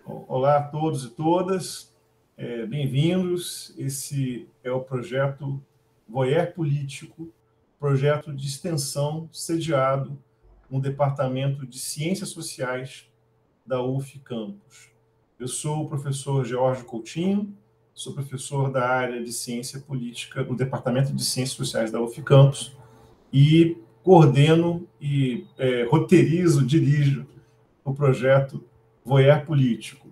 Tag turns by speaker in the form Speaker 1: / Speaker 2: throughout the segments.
Speaker 1: Olá a todos e todas, bem-vindos. Esse é o projeto Voyeur Político, projeto de extensão sediado no Departamento de Ciências Sociais da UF Campus. Eu sou o professor George Coutinho, sou professor da área de Ciência Política no Departamento de Ciências Sociais da UF Campus e coordeno e roteirizo, dirijo o projeto Voyeur Político.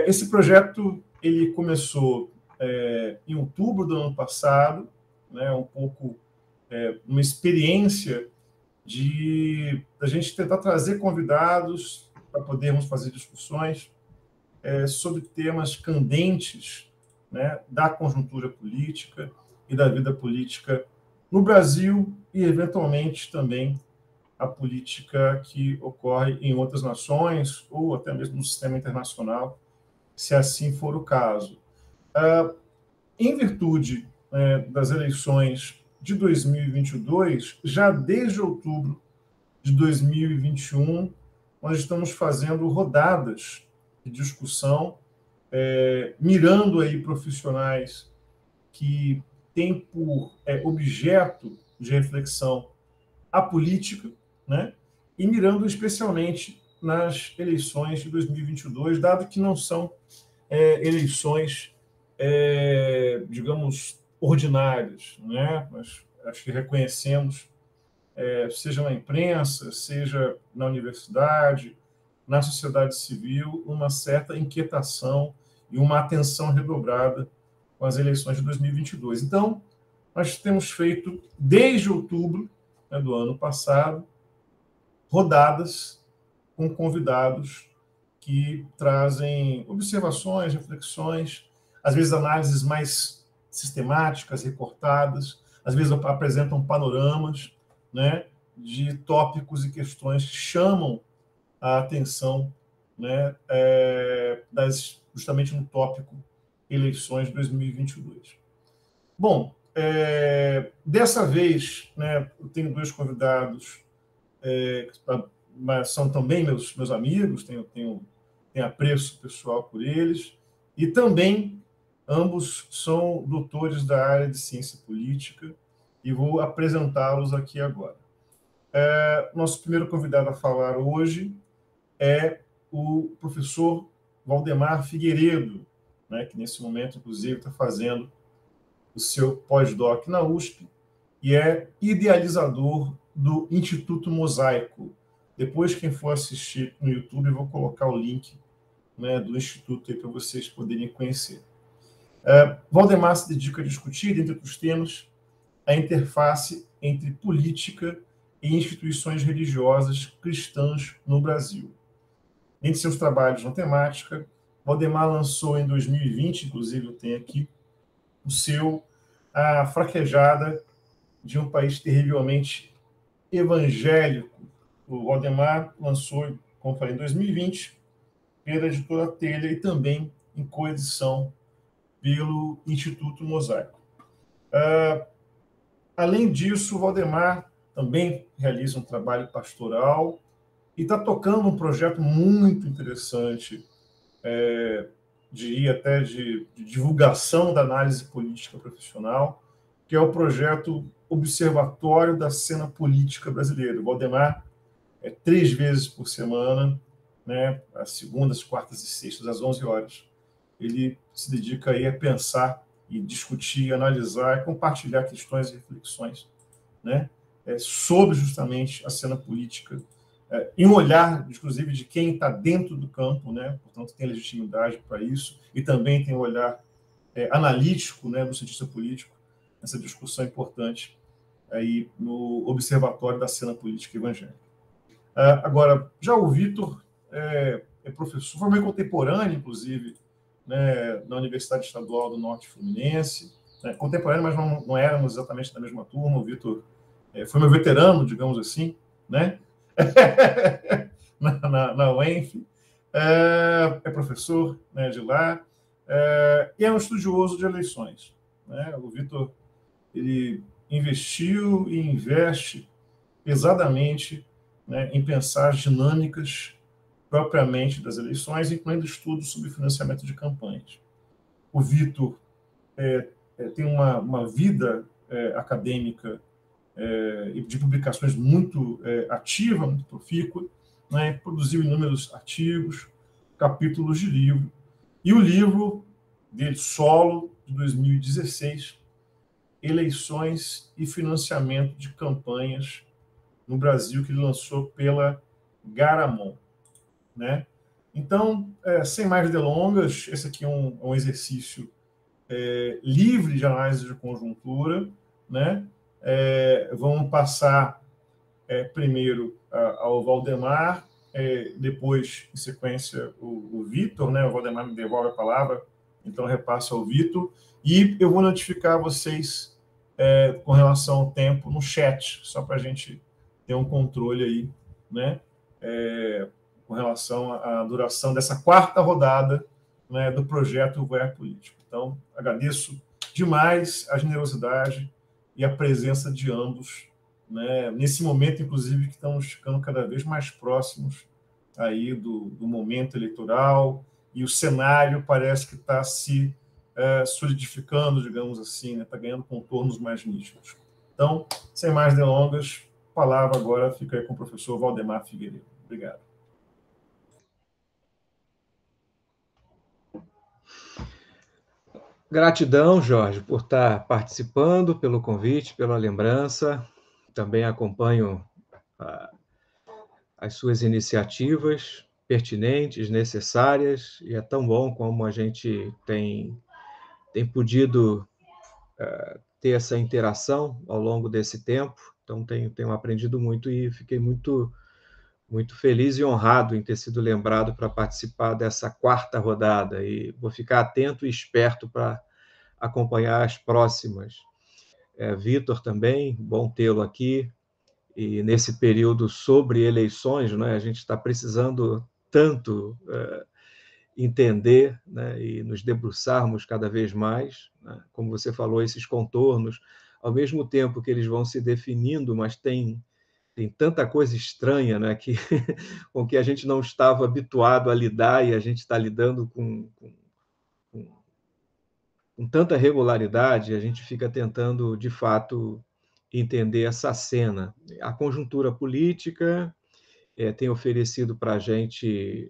Speaker 1: Esse projeto ele começou em outubro do ano passado, né, um pouco uma experiência da gente tentar trazer convidados para podermos fazer discussões sobre temas candentes, né, da conjuntura política e da vida política no Brasil e, eventualmente, também a política que ocorre em outras nações ou até mesmo no sistema internacional, se assim for o caso. Em virtude das eleições de 2022, já desde outubro de 2021, nós estamos fazendo rodadas de discussão, mirando aí profissionais que têm por objeto de reflexão a política, né? E mirando especialmente nas eleições de 2022, dado que não são eleições, digamos, ordinárias, né? Mas acho que reconhecemos, seja na imprensa, seja na universidade, na sociedade civil, uma certa inquietação e uma atenção redobrada com as eleições de 2022. Então, nós temos feito, desde outubro, né, do ano passado, rodadas com convidados que trazem observações, reflexões, às vezes análises mais sistemáticas, recortadas, às vezes apresentam panoramas, né, de tópicos e questões que chamam a atenção, né, justamente no tópico eleições de 2022. Bom, dessa vez, né, eu tenho dois convidados, mas são também meus amigos, tenho apreço pessoal por eles, e também ambos são doutores da área de ciência política, e vou apresentá-los aqui agora. Nosso primeiro convidado a falar hoje é o professor Valdemar Figueiredo, né, que nesse momento, inclusive, está fazendo o seu pós-doc na USP e é idealizador do Instituto Mosaico. Depois, quem for assistir no YouTube, eu vou colocar o link, né, do Instituto para vocês poderem conhecer. Valdemar se dedica a discutir, entre outros temas, a interface entre política e instituições religiosas cristãs no Brasil. Entre seus trabalhos na temática, Valdemar lançou em 2020, inclusive eu tenho aqui, o seu A Fraquejada de um País Terrivelmente Evangélico. O Valdemar lançou, como falei, em 2020, pela editora Telha e também em coedição pelo Instituto Mosaico. Além disso, o Valdemar também realiza um trabalho pastoral e está tocando um projeto muito interessante de divulgação da análise política profissional, que é o projeto Observatório da Cena Política Brasileira. O Valdemar 3 vezes por semana, né, às segundas, quartas e sextas, às 11 horas. Ele se dedica aí a pensar e discutir, analisar e compartilhar questões e reflexões, né, sobre justamente a cena política, em um olhar, inclusive, de quem está dentro do campo, né, portanto, tem legitimidade para isso, e também tem um olhar analítico, né, do cientista político, nessa discussão importante aí no Observatório da Cena Política Evangélica. Agora, já o Vitor é professor, foi meio contemporâneo, inclusive, né, na Universidade Estadual do Norte Fluminense, né, contemporâneo, mas não éramos exatamente da mesma turma. O Vitor foi meu veterano, digamos assim, né, na UENF, é professor, né, de lá, e é um estudioso de eleições, né. O Vitor, ele investiu e investe pesadamente, né, em pensar as dinâmicas propriamente das eleições, incluindo estudos sobre financiamento de campanhas. O Vitor tem uma vida acadêmica e de publicações muito ativa, muito profícua, né? Produziu inúmeros artigos, capítulos de livro, e o livro dele, solo, de 2016, Eleições e Financiamento de Campanhas no Brasil, que ele lançou pela Garamond, né? Então, sem mais delongas, esse aqui é um exercício livre de análise de conjuntura, né? Vamos passar primeiro ao Valdemar, depois, em sequência, o Vitor, né? O Valdemar me devolve a palavra, então repasso ao Vitor, e eu vou notificar vocês com relação ao tempo no chat, só para a gente ter um controle aí, né? Com relação à duração dessa quarta rodada, né, do projeto Voyeur Político. Então, agradeço demais a generosidade e a presença de ambos, né, nesse momento, inclusive, que estamos ficando cada vez mais próximos aí do momento eleitoral, e o cenário parece que está se solidificando, digamos assim, né, está ganhando contornos mais nítidos. Então, sem mais delongas, a palavra agora fica aí com o professor Valdemar Figueiredo. Obrigado.
Speaker 2: Gratidão, Jorge, por estar participando, pelo convite, pela lembrança. Também acompanho as suas iniciativas pertinentes, necessárias, e é tão bom como a gente tem podido ter essa interação ao longo desse tempo. Então, tenho aprendido muito e fiquei muito feliz e honrado em ter sido lembrado para participar dessa quarta rodada, e vou ficar atento e esperto para acompanhar as próximas. Vitor também, bom tê-lo aqui, e nesse período sobre eleições, né, a gente está precisando tanto entender, né, e nos debruçarmos cada vez mais, né, como você falou, esses contornos, ao mesmo tempo que eles vão se definindo, mas tem tanta coisa estranha, né, com que a gente não estava habituado a lidar, e a gente está lidando com tanta regularidade, a gente fica tentando, de fato, entender essa cena. A conjuntura política tem oferecido para a gente,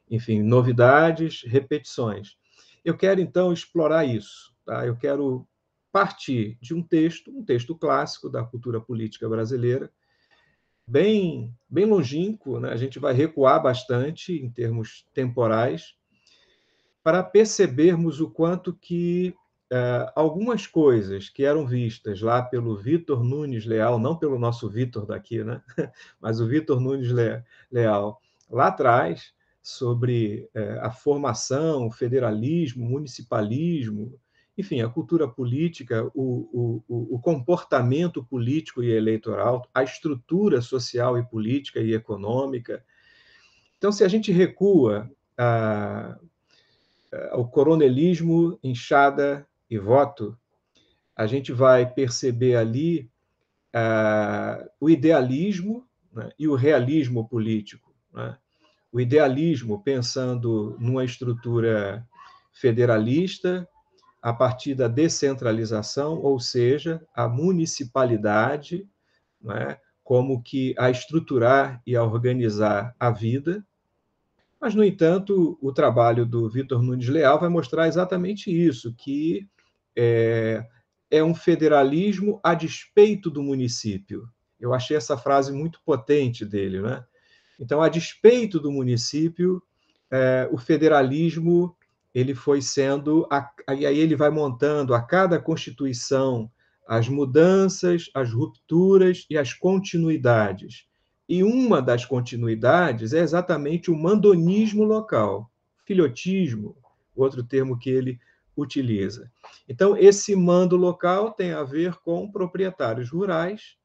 Speaker 2: enfim, novidades, repetições. Eu quero, então, explorar isso. Tá? Eu quero partir de um texto clássico da cultura política brasileira, bem longínquo, né? A gente vai recuar bastante em termos temporais, para percebermos o quanto que algumas coisas que eram vistas lá pelo Vitor Nunes Leal, não pelo nosso Vitor daqui, né? Mas o Vitor Nunes Leal, lá atrás, sobre a formação, o federalismo, o municipalismo, enfim, a cultura política, o comportamento político e eleitoral, a estrutura social e política e econômica. Então, se a gente recua ao coronelismo, enxada e voto, a gente vai perceber ali o idealismo, né, e o realismo político. Né? O idealismo pensando numa estrutura federalista, a partir da descentralização, ou seja, a municipalidade, né, como que a estruturar e a organizar a vida. Mas, no entanto, o trabalho do Vitor Nunes Leal vai mostrar exatamente isso, que é um federalismo a despeito do município. Eu achei essa frase muito potente dele, né? Então, a despeito do município, o federalismo ele foi sendo, e aí ele vai montando a cada Constituição as mudanças, as rupturas e as continuidades. E uma das continuidades é exatamente o mandonismo local, filhotismo, outro termo que ele utiliza. Então, esse mando local tem a ver com proprietários rurais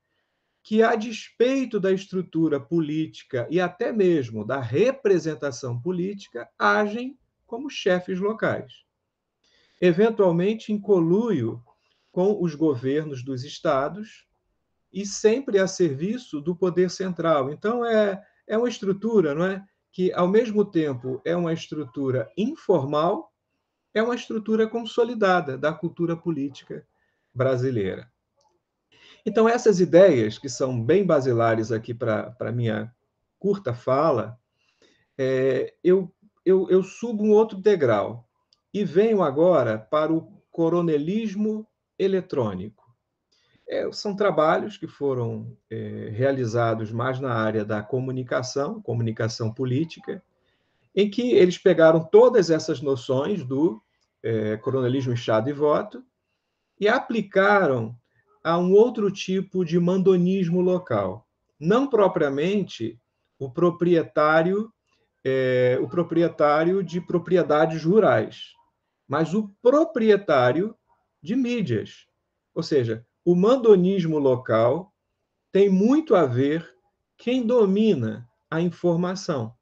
Speaker 2: que, a despeito da estrutura política e até mesmo da representação política, agem como chefes locais, eventualmente em conluio com os governos dos estados e sempre a serviço do poder central. Então, é uma estrutura, não é, que, ao mesmo tempo, é uma estrutura informal, é uma estrutura consolidada da cultura política brasileira. Então, essas ideias, que são bem basilares aqui para a minha curta fala, eu subo um outro degrau e venho agora para o coronelismo eletrônico. São trabalhos que foram realizados mais na área da comunicação política, em que eles pegaram todas essas noções do coronelismo, Estado e voto e aplicaram a um outro tipo de mandonismo local. Não propriamente o proprietário de propriedades rurais, mas o proprietário de mídias. Ou seja, o mandonismo local tem muito a ver quem domina a informação.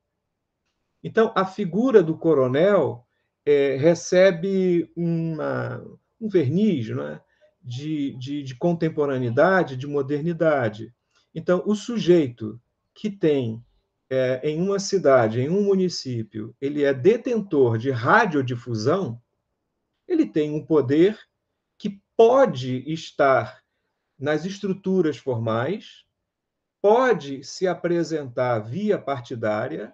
Speaker 2: Então, a figura do coronel recebe um verniz, não é? de contemporaneidade, de modernidade. Então, o sujeito que tem em uma cidade, em um município, ele é detentor de radiodifusão, ele tem um poder que pode estar nas estruturas formais, pode se apresentar via partidária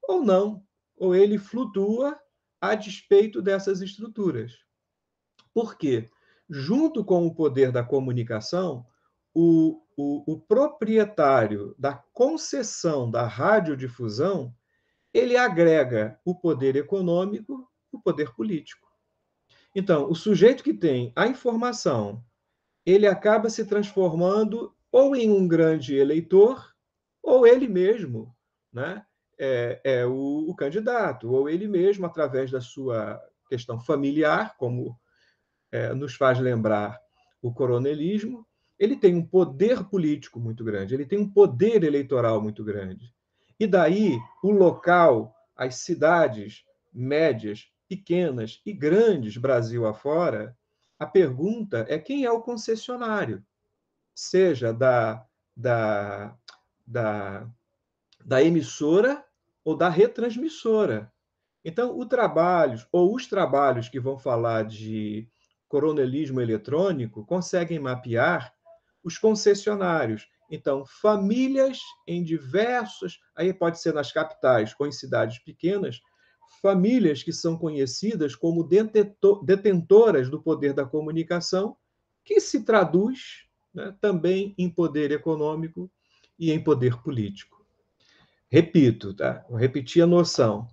Speaker 2: ou não, ou ele flutua a despeito dessas estruturas. Por quê? Junto com o poder da comunicação, o proprietário da concessão da radiodifusão, ele agrega o poder econômico e o poder político. Então, o sujeito que tem a informação, ele acaba se transformando ou em um grande eleitor, ou ele mesmo, né, é o candidato, ou ele mesmo, através da sua questão familiar, como nos faz lembrar o coronelismo, ele tem um poder político muito grande, ele tem um poder eleitoral muito grande. E daí, o local, as cidades médias, pequenas e grandes, Brasil afora, a pergunta é quem é o concessionário, seja da, da emissora ou da retransmissora. Então, os trabalhos que vão falar de coronelismo eletrônico conseguem mapear os concessionários. Então, famílias em diversos, aí pode ser nas capitais ou em cidades pequenas, famílias que são conhecidas como detentoras do poder da comunicação, que se traduz, né, também em poder econômico e em poder político. Repito, tá? Vou repetir a noção.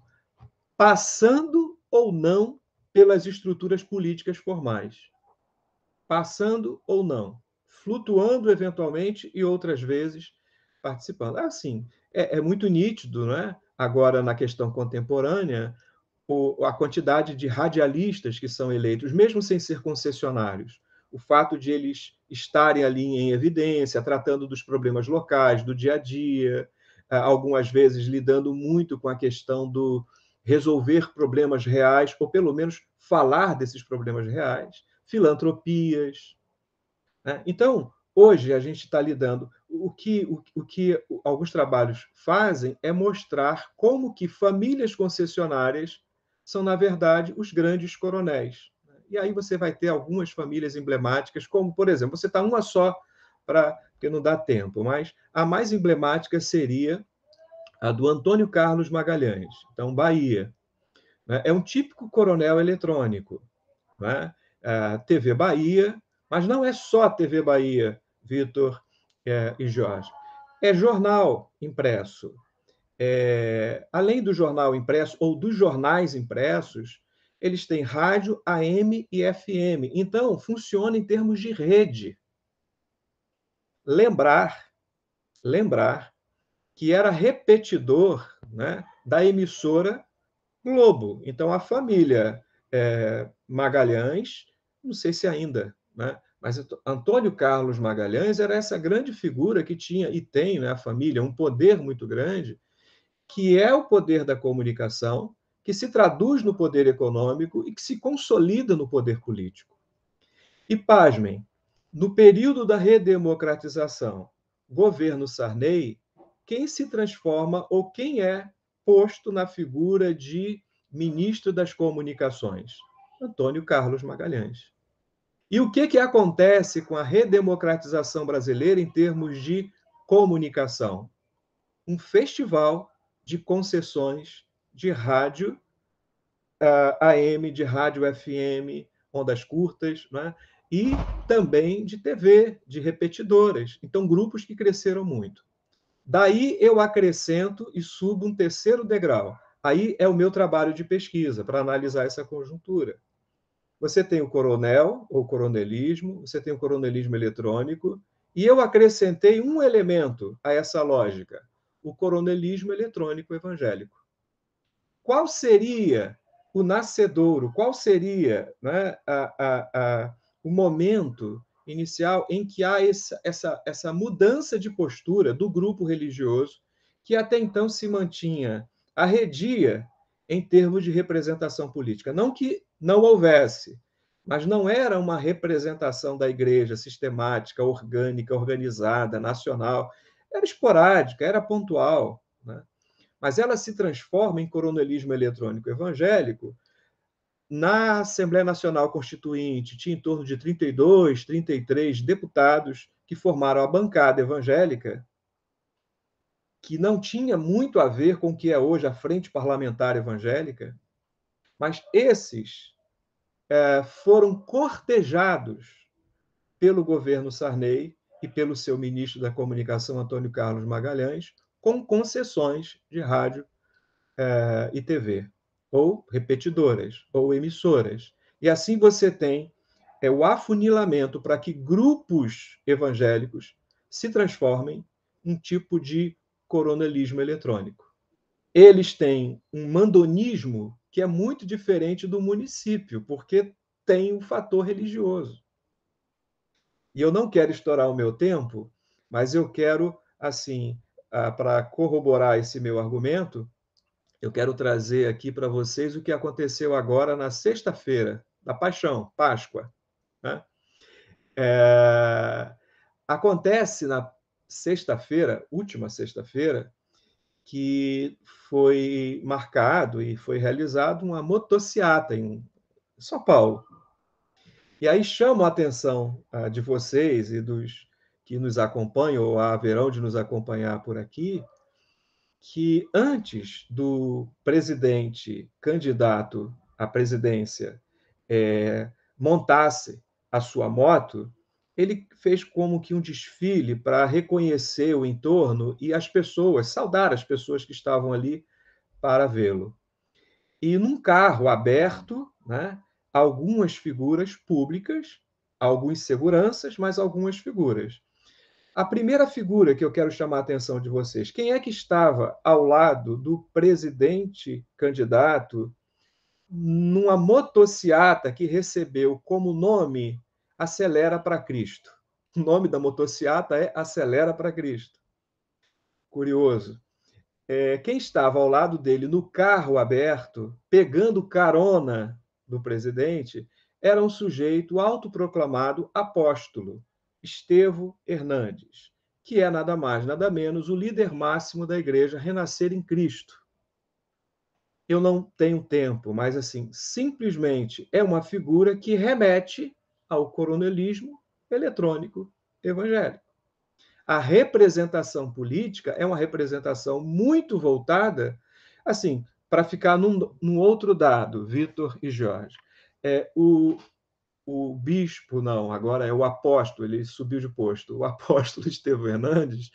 Speaker 2: Passando ou não pelas estruturas políticas formais. Passando ou não. Flutuando eventualmente e outras vezes participando. Assim, é muito nítido, né? Agora, na questão contemporânea, a quantidade de radialistas que são eleitos, mesmo sem ser concessionários, o fato de eles estarem ali em evidência, tratando dos problemas locais, do dia a dia, algumas vezes lidando muito com a questão do resolver problemas reais, ou pelo menos falar desses problemas reais, filantropias. Né? Então, hoje a gente está lidando. O que alguns trabalhos fazem é mostrar como que famílias concessionárias são, na verdade, os grandes coronéis. E aí você vai ter algumas famílias emblemáticas, como, por exemplo, você está uma só, porque não dá tempo, mas a mais emblemática seria a do Antônio Carlos Magalhães, então, Bahia. É um típico coronel eletrônico. Né? A TV Bahia, mas não é só a TV Bahia, Vitor e Jorge. É jornal impresso. Além do jornal impresso ou dos jornais impressos, eles têm rádio AM e FM. Então, funciona em termos de rede. Lembrar que era repetidor, né, da emissora Globo. Então, a família Magalhães, não sei se ainda, né, mas Antônio Carlos Magalhães era essa grande figura que tinha e tem, né, a família, um poder muito grande, que é o poder da comunicação, que se traduz no poder econômico e que se consolida no poder político. E, pasmem, no período da redemocratização, governo Sarney, quem se transforma ou quem é posto na figura de ministro das Comunicações, Antônio Carlos Magalhães. E o que acontece com a redemocratização brasileira em termos de comunicação? Um festival de concessões de rádio AM, de rádio FM, ondas curtas, né? E também de TV, de repetidoras. Então, grupos que cresceram muito. Daí eu acrescento e subo um terceiro degrau. Aí é o meu trabalho de pesquisa para analisar essa conjuntura. Você tem o coronel, ou coronelismo, você tem o coronelismo eletrônico, e eu acrescentei um elemento a essa lógica, o coronelismo eletrônico evangélico. Qual seria o nascedouro, qual seria, né, o momento inicial em que há essa mudança de postura do grupo religioso que até então se mantinha arredia em termos de representação política? Não que não houvesse, mas não era uma representação da igreja sistemática, orgânica, organizada, nacional. Era esporádica, era pontual, né? Mas ela se transforma em coronelismo eletrônico evangélico. Na Assembleia Nacional Constituinte, tinha em torno de 32, 33 deputados que formaram a bancada evangélica, que não tinha muito a ver com o que é hoje a Frente Parlamentar Evangélica, mas esses foram cortejados pelo governo Sarney e pelo seu ministro da Comunicação, Antônio Carlos Magalhães, com concessões de rádio e TV, ou repetidoras, ou emissoras. E assim você tem o afunilamento para que grupos evangélicos se transformem em um tipo de coronelismo eletrônico. Eles têm um mandonismo que é muito diferente do município, porque tem um fator religioso. E eu não quero estourar o meu tempo, mas eu quero, assim, para corroborar esse meu argumento, eu quero trazer aqui para vocês o que aconteceu agora na sexta-feira da Paixão, Páscoa, né? Acontece na sexta-feira, última sexta-feira, que foi marcado e foi realizado uma motociata em São Paulo. E aí chamo a atenção de vocês e dos que nos acompanham, ou haverão de nos acompanhar por aqui, que antes do presidente candidato à presidência montasse a sua moto, ele fez como que um desfile para reconhecer o entorno e as pessoas, saudar as pessoas que estavam ali para vê-lo. E num carro aberto, né, algumas figuras públicas, alguns seguranças, mas algumas figuras. A primeira figura que eu quero chamar a atenção de vocês, quem é que estava ao lado do presidente candidato numa motociata que recebeu como nome Acelera para Cristo? O nome da motociata é Acelera para Cristo. Curioso. Quem estava ao lado dele no carro aberto, pegando carona do presidente, era um sujeito autoproclamado apóstolo, Estevão Hernandes, que é nada mais, nada menos o líder máximo da Igreja Renascer em Cristo. Eu não tenho tempo, mas assim, simplesmente é uma figura que remete ao coronelismo eletrônico evangélico. A representação política é uma representação muito voltada, assim, para ficar num outro dado, Vitor e Jorge. O bispo, não, agora é o apóstolo, ele subiu de posto, o apóstolo Estevão Hernandes,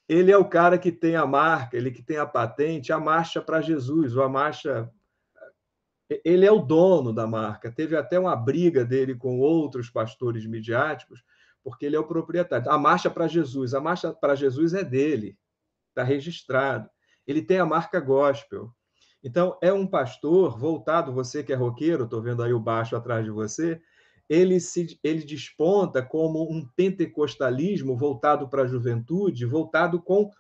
Speaker 2: ele é o cara que tem a marca, ele que tem a patente, a marcha para Jesus, ou a marcha... Ele é o dono da marca. Teve até uma briga dele com outros pastores midiáticos, porque ele é o proprietário. A marcha para Jesus é dele, está registrado. Ele tem a marca gospel. Então, é um pastor voltado, você que é roqueiro, estou vendo aí o baixo atrás de você, ele desponta como um pentecostalismo voltado para a juventude, voltado com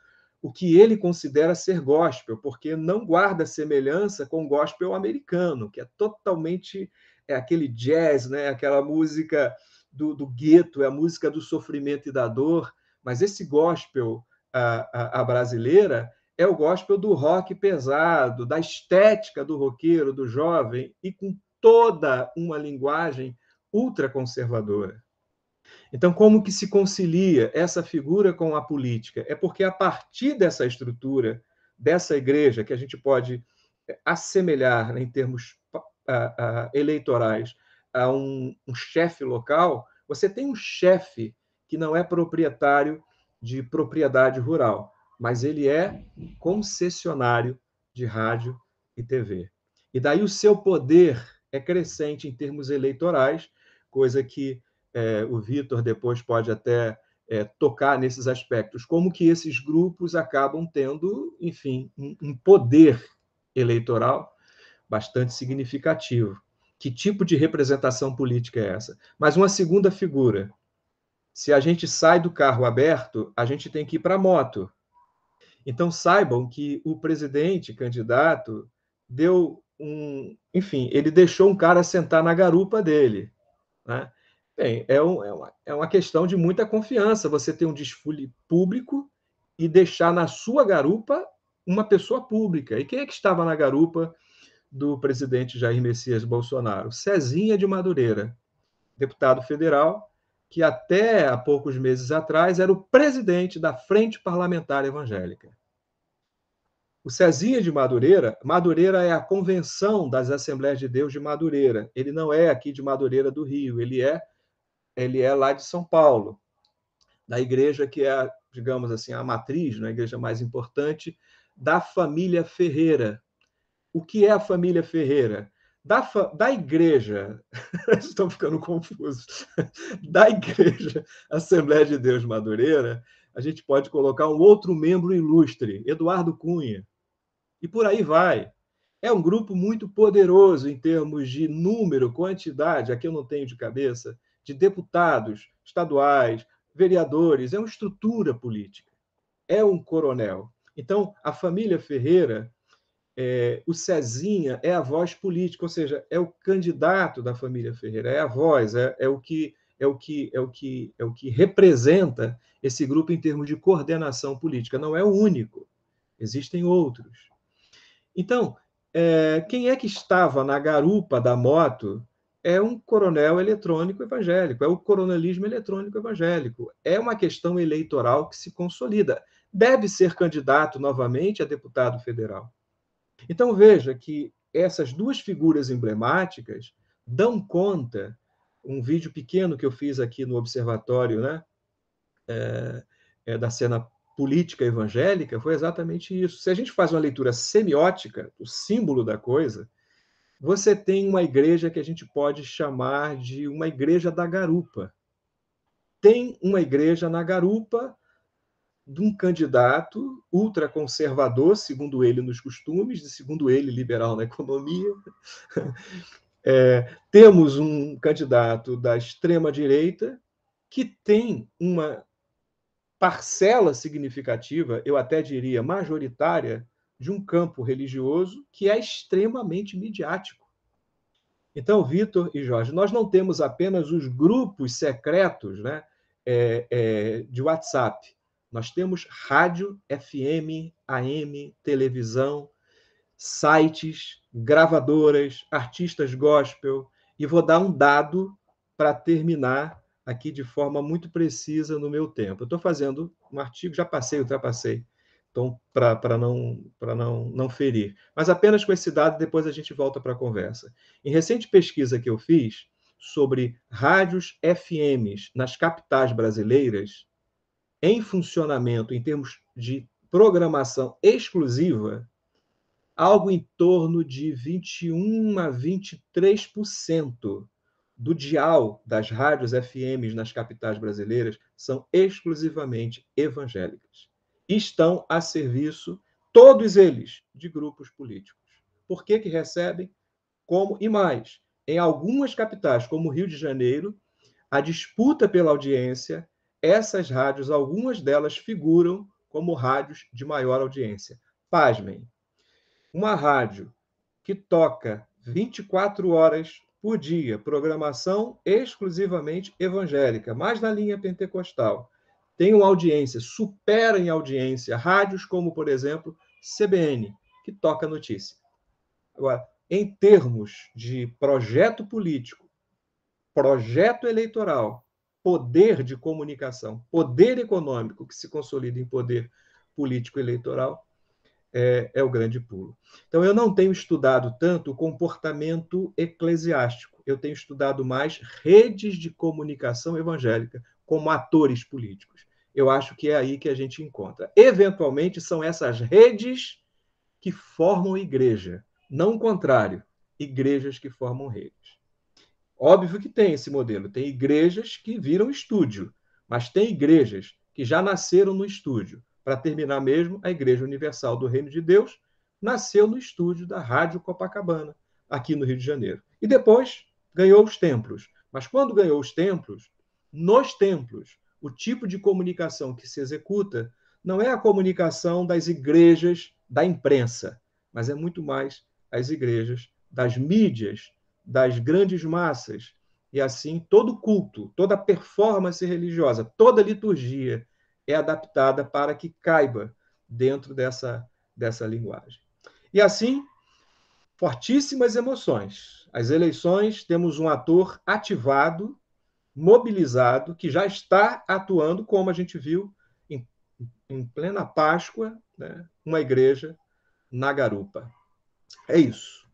Speaker 2: o que ele considera ser gospel, porque não guarda semelhança com o gospel americano, que é totalmente aquele jazz, né? Aquela música do gueto, é a música do sofrimento e da dor, mas esse gospel a brasileira é o gospel do rock pesado, da estética do roqueiro, do jovem, e com toda uma linguagem ultraconservadora. Então, como que se concilia essa figura com a política? É porque, a partir dessa estrutura, dessa igreja, que a gente pode assemelhar, né, em termos eleitorais, a um chefe local, você tem um chefe que não é proprietário de propriedade rural, mas ele é concessionário de rádio e TV. E daí o seu poder é crescente em termos eleitorais, coisa que o Vitor depois pode até tocar nesses aspectos, como que esses grupos acabam tendo, enfim, um poder eleitoral bastante significativo. Que tipo de representação política é essa? Mas uma segunda figura. Se a gente sai do carro aberto, a gente tem que ir para a moto. Então, saibam que o presidente candidato deu enfim, ele deixou um cara sentar na garupa dele, né? Bem, é uma questão de muita confiança você ter um desfile público e deixar na sua garupa uma pessoa pública. E quem é que estava na garupa do presidente Jair Messias Bolsonaro? Cezinha de Madureira, deputado federal, que até há poucos meses atrás era o presidente da Frente Parlamentar Evangélica. O Cezinha de Madureira, Madureira é a convenção das Assembleias de Deus de Madureira. Ele não é aqui de Madureira do Rio, ele é lá de São Paulo, da igreja que é, digamos assim, a matriz, né, a igreja mais importante da família Ferreira. O que é a família Ferreira? Da igreja, estou ficando confuso, da igreja Assembleia de Deus Madureira, a gente pode colocar um outro membro ilustre, Eduardo Cunha, e por aí vai. É um grupo muito poderoso em termos de número, quantidade, aqui eu não tenho de cabeça, de deputados estaduais, vereadores, é uma estrutura política, é um coronel. Então, a família Ferreira, o Cezinha é a voz política, ou seja, é o candidato da família Ferreira, é a voz, é o que representa esse grupo em termos de coordenação política. Não é o único, existem outros. Então, quem é que estava na garupa da moto é um coronel eletrônico evangélico, é o coronelismo eletrônico evangélico. É uma questão eleitoral que se consolida. Deve ser candidato novamente a deputado federal. Então, veja que essas duas figuras emblemáticas dão conta, um vídeo pequeno que eu fiz aqui no Observatório, né, da cena política evangélica, foi exatamente isso. Se a gente faz uma leitura semiótica, o símbolo da coisa, você tem uma igreja que a gente pode chamar de uma igreja da garupa. Tem uma igreja na garupa de um candidato ultraconservador, segundo ele nos costumes, e segundo ele liberal na economia. Temos um candidato da extrema-direita que tem uma parcela significativa, eu até diria majoritária, de um campo religioso que é extremamente midiático. Então, Vitor e Jorge, nós não temos apenas os grupos secretos, né, de WhatsApp. Nós temos rádio, FM, AM, televisão, sites, gravadoras, artistas gospel. E vou dar um dado para terminar aqui de forma muito precisa no meu tempo. Eu estou fazendo um artigo, já ultrapassei, então, para não ferir. Mas apenas com esse dado, depois a gente volta para a conversa. Em recente pesquisa que eu fiz sobre rádios FMs nas capitais brasileiras, em funcionamento, em termos de programação exclusiva, algo em torno de 21% a 23% do dial das rádios FMs nas capitais brasileiras são exclusivamente evangélicas. E estão a serviço, todos eles, de grupos políticos. Por que recebem? Como e mais. Em algumas capitais, como Rio de Janeiro, a disputa pela audiência, essas rádios, algumas delas figuram como rádios de maior audiência. Pasmem, uma rádio que toca 24 horas por dia, programação exclusivamente evangélica, mais na linha pentecostal, tem uma audiência, supera em audiência rádios como, por exemplo, CBN, que toca a notícia. Agora, em termos de projeto político, projeto eleitoral, poder de comunicação, poder econômico que se consolida em poder político eleitoral, é o grande pulo. Então, eu não tenho estudado tanto o comportamento eclesiástico, eu tenho estudado mais redes de comunicação evangélica como atores políticos. Eu acho que é aí que a gente encontra. Eventualmente, são essas redes que formam igreja, não o contrário, igrejas que formam redes. Óbvio que tem esse modelo, tem igrejas que viram estúdio, mas tem igrejas que já nasceram no estúdio. Para terminar mesmo, a Igreja Universal do Reino de Deus nasceu no estúdio da Rádio Copacabana, aqui no Rio de Janeiro. E depois ganhou os templos. Mas quando ganhou os templos, nos templos, o tipo de comunicação que se executa não é a comunicação das igrejas da imprensa, mas é muito mais as igrejas das mídias, das grandes massas. E assim, todo culto, toda performance religiosa, toda liturgia é adaptada para que caiba dentro dessa linguagem. E assim, fortíssimas emoções. As eleições, temos um ator ativado, mobilizado, que já está atuando, como a gente viu em plena Páscoa, né, uma igreja na garupa. É isso.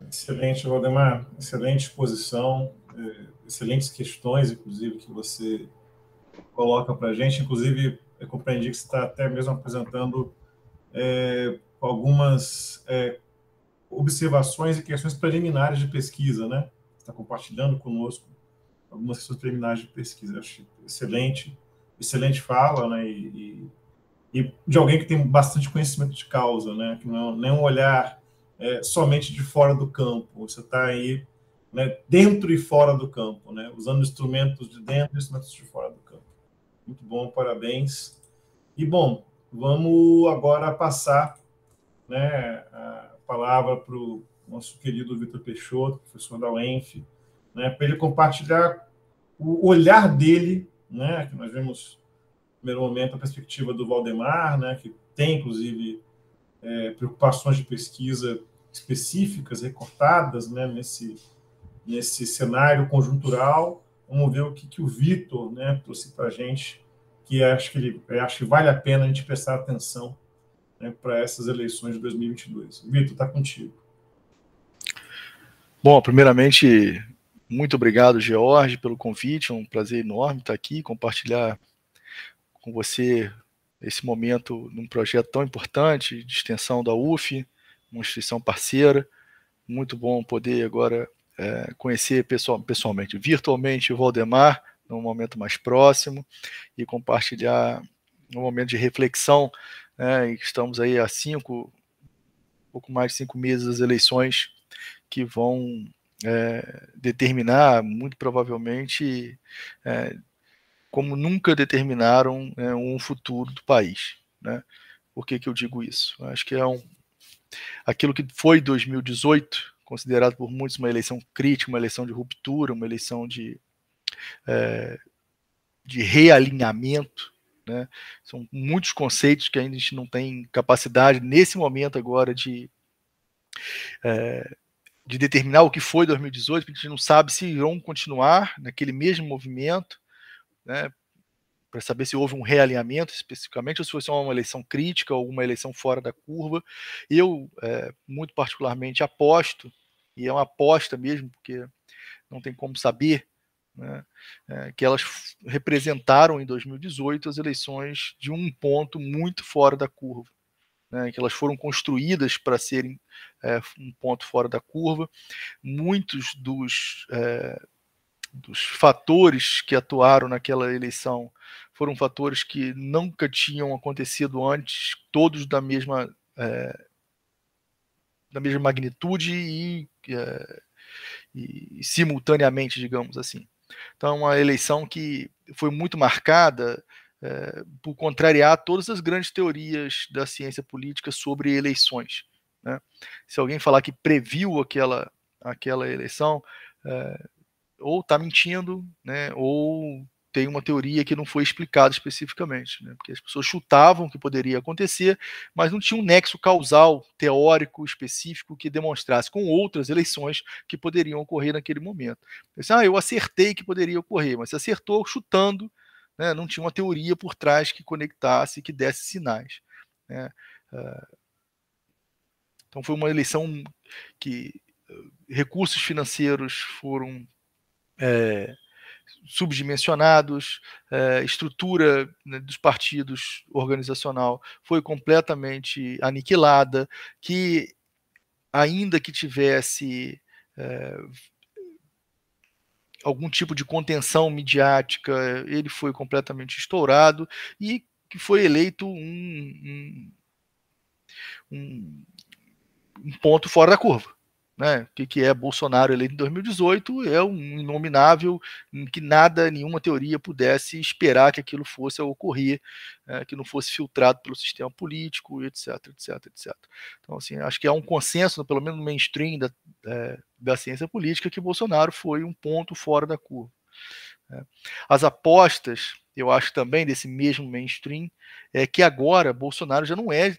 Speaker 1: Excelente, Valdemar. Excelente exposição, excelentes questões, inclusive, que você coloca para a gente. Inclusive, eu compreendi que você está até mesmo apresentando algumas observações e questões preliminares de pesquisa, né? Você está compartilhando conosco algumas questões preliminares de pesquisa. Eu acho excelente, excelente fala, né? E de alguém que tem bastante conhecimento de causa, né? Que não é um olhar somente de fora do campo. Você está aí, né, dentro e fora do campo, né? Usando instrumentos de dentro e instrumentos de fora do campo. Muito bom, parabéns. E, bom, vamos agora passar, né, a palavra para o nosso querido Vitor Peixoto, professor da UENF, né, para ele compartilhar o olhar dele, né, que nós vemos no primeiro momento a perspectiva do Valdemar, né, que tem, inclusive, preocupações de pesquisa específicas, recortadas, né, nesse cenário conjuntural. Vamos ver o que o Vitor, né, trouxe para a gente, que acho que vale a pena a gente prestar atenção, né, para essas eleições de 2022. Vitor, está contigo.
Speaker 3: Bom, primeiramente, muito obrigado, George, pelo convite. É um prazer enorme estar aqui, compartilhar com você esse momento num projeto tão importante de extensão da UF, uma instituição parceira. Muito bom poder agora conhecer pessoalmente, virtualmente, o Valdemar, num momento mais próximo, e compartilhar um momento de reflexão. Estamos aí há pouco mais de 5 meses das eleições que vão determinar, muito provavelmente, como nunca determinaram um futuro do país. Né? Por que eu digo isso? Acho que aquilo que foi 2018, considerado por muitos uma eleição crítica, uma eleição de ruptura, uma eleição de realinhamento, né? São muitos conceitos que ainda a gente não tem capacidade, nesse momento agora, de determinar o que foi 2018, porque a gente não sabe se irão continuar naquele mesmo movimento, né, para saber se houve um realinhamento especificamente, ou se foi só uma eleição crítica ou uma eleição fora da curva. Eu, muito particularmente, aposto, e é uma aposta mesmo, porque não tem como saber, né, que elas representaram em 2018 as eleições de um ponto muito fora da curva, né, que elas foram construídas para serem um ponto fora da curva. Muitos dos fatores que atuaram naquela eleição foram fatores que nunca tinham acontecido antes, todos da mesma magnitude e simultaneamente, digamos assim. Então, uma eleição que foi muito marcada por contrariar todas as grandes teorias da ciência política sobre eleições. Né? Se alguém falar que previu aquela eleição, ou está mentindo, né, ou tem uma teoria que não foi explicada especificamente, né? Porque as pessoas chutavam que poderia acontecer, mas não tinha um nexo causal teórico específico que demonstrasse com outras eleições que poderiam ocorrer naquele momento. Eu acertei que poderia ocorrer, mas você acertou chutando, né? Não tinha uma teoria por trás que conectasse, que desse sinais, né? Então foi uma eleição que recursos financeiros foram subdimensionados, estrutura, né, dos partidos organizacional foi completamente aniquilada, que ainda que tivesse algum tipo de contenção midiática, ele foi completamente estourado e que foi eleito um ponto fora da curva. Né? O que é Bolsonaro eleito em 2018 é um inominável em que nenhuma teoria pudesse esperar que aquilo fosse a ocorrer, que não fosse filtrado pelo sistema político, etc, etc, etc. Então, assim, acho que há um consenso, pelo menos no mainstream da ciência política, que Bolsonaro foi um ponto fora da curva. As apostas, eu acho também desse mesmo mainstream, é que agora Bolsonaro já não é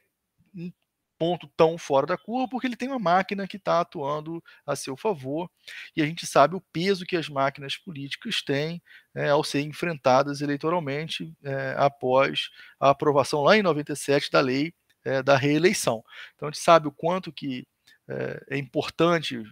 Speaker 3: um ponto tão fora da curva, porque ele tem uma máquina que está atuando a seu favor, e a gente sabe o peso que as máquinas políticas têm ao ser enfrentadas eleitoralmente após a aprovação lá em 97 da lei da reeleição. Então a gente sabe o quanto que é importante,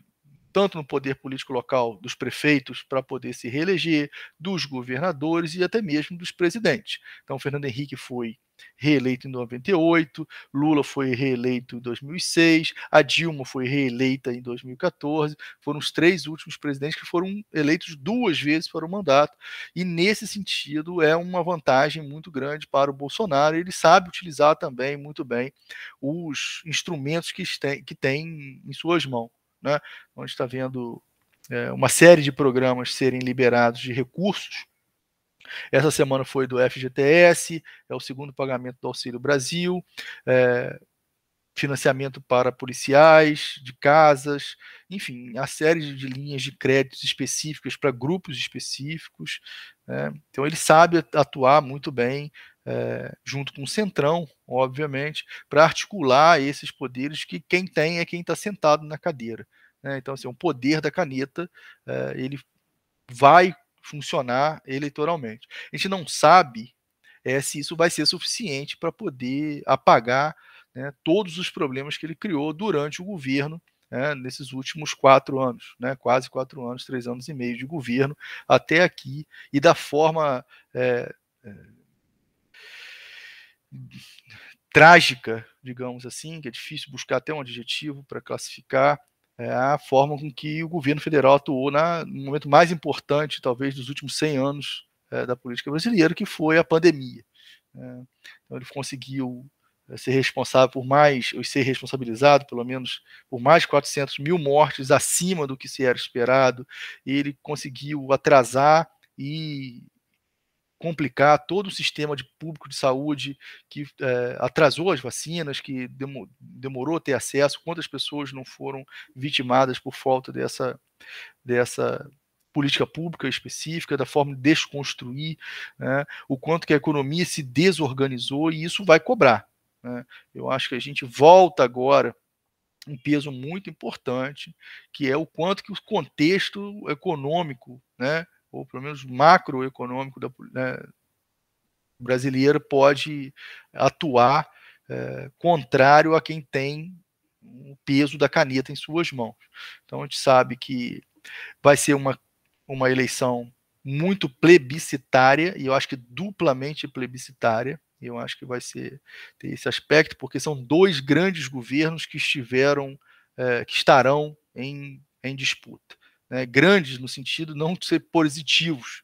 Speaker 3: tanto no poder político local dos prefeitos para poder se reeleger, dos governadores e até mesmo dos presidentes. Então Fernando Henrique foi reeleito em 98, Lula foi reeleito em 2006, a Dilma foi reeleita em 2014, foram os 3 últimos presidentes que foram eleitos 2 vezes para o mandato, e nesse sentido é uma vantagem muito grande para o Bolsonaro, ele sabe utilizar também muito bem os instrumentos que tem em suas mãos. Né? A gente está vendo uma série de programas serem liberados de recursos. Essa semana foi do FGTS, é o 2º pagamento do Auxílio Brasil, financiamento para policiais, de casas, enfim, a série de linhas de créditos específicas para grupos específicos. Então ele sabe atuar muito bem, junto com o Centrão, obviamente, para articular esses poderes que quem tem é quem está sentado na cadeira. Então, assim, o poder da caneta, ele vai funcionar eleitoralmente. A gente não sabe se isso vai ser suficiente para poder apagar, né, todos os problemas que ele criou durante o governo, nesses últimos 4 anos, quase 4 anos, 3 anos e meio de governo até aqui, e da forma trágica, digamos assim, que é difícil buscar até um adjetivo para classificar, a forma com que o governo federal atuou no momento mais importante, talvez, dos últimos 100 anos da política brasileira, que foi a pandemia. Então ele conseguiu ser responsável ser responsabilizado, pelo menos, por mais de 400 mil mortes acima do que se era esperado. Ele conseguiu atrasar e complicar todo o sistema público de saúde, que atrasou as vacinas, que demorou a ter acesso, quantas pessoas não foram vitimadas por falta dessa política pública específica, da forma de desconstruir, o quanto que a economia se desorganizou, e isso vai cobrar. Eu acho que a gente volta agora um peso muito importante, que é o quanto que o contexto econômico, ou pelo menos macroeconômico brasileiro pode atuar contrário a quem tem o peso da caneta em suas mãos. Então a gente sabe que vai ser uma eleição muito plebiscitária, e eu acho que duplamente plebiscitária. Eu acho que vai ter esse aspecto, porque são 2 grandes governos que estarão em disputa. Grandes no sentido não de ser positivos,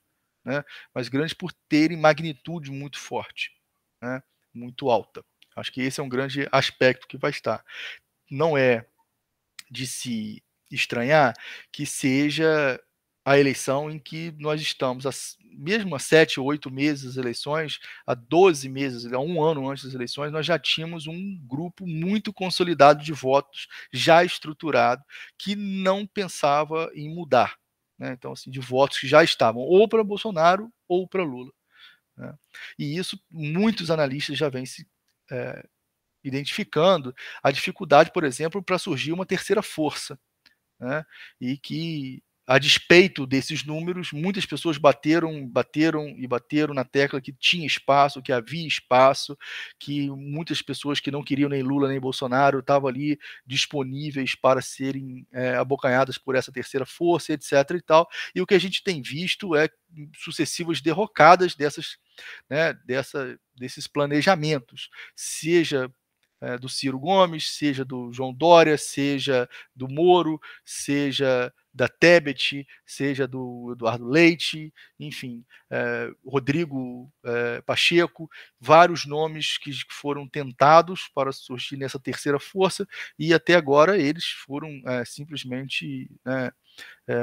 Speaker 3: mas grandes por terem magnitude muito forte, muito alta. Acho que esse é um grande aspecto que vai estar. Não é de se estranhar que seja a eleição em que nós estamos, mesmo há 7 ou 8 meses das eleições, há 12 meses, há 1 ano antes das eleições, nós já tínhamos um grupo muito consolidado de votos, já estruturado, que não pensava em mudar. Então, assim, de votos que já estavam ou para Bolsonaro ou para Lula, né? E isso muitos analistas já vêm se identificando a dificuldade, por exemplo, para surgir uma terceira força, né? E que, a despeito desses números, muitas pessoas bateram na tecla que tinha espaço, que havia espaço, que muitas pessoas que não queriam nem Lula nem Bolsonaro estavam ali disponíveis para serem abocanhadas por essa terceira força, etc. e tal. E o que a gente tem visto é sucessivas derrocadas desses planejamentos, seja do Ciro Gomes, seja do João Dória, seja do Moro, seja da Tebet, seja do Eduardo Leite, enfim, Rodrigo Pacheco, vários nomes que foram tentados para surgir nessa terceira força, e até agora eles foram simplesmente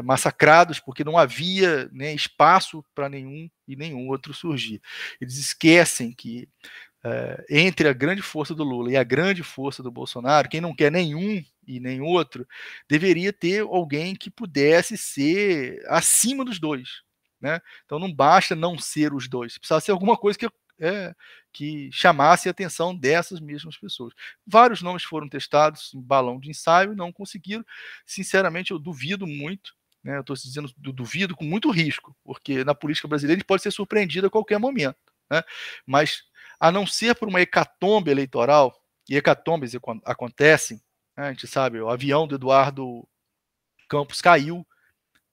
Speaker 3: massacrados, porque não havia, né, espaço para nenhum e nenhum outro surgir. Eles esquecem que entre a grande força do Lula e a grande força do Bolsonaro, quem não quer nenhum e nem outro, deveria ter alguém que pudesse ser acima dos dois, né? Então não basta não ser os dois, precisa ser alguma coisa que chamasse a atenção dessas mesmas pessoas. Vários nomes foram testados em balão de ensaio e não conseguiram. Sinceramente, eu duvido muito, né? Eu estou dizendo duvido com muito risco, porque na política brasileira a gente pode ser surpreendido a qualquer momento, né? Mas a não ser por uma hecatombe eleitoral, e hecatombes acontecem, né? A gente sabe, o avião do Eduardo Campos caiu,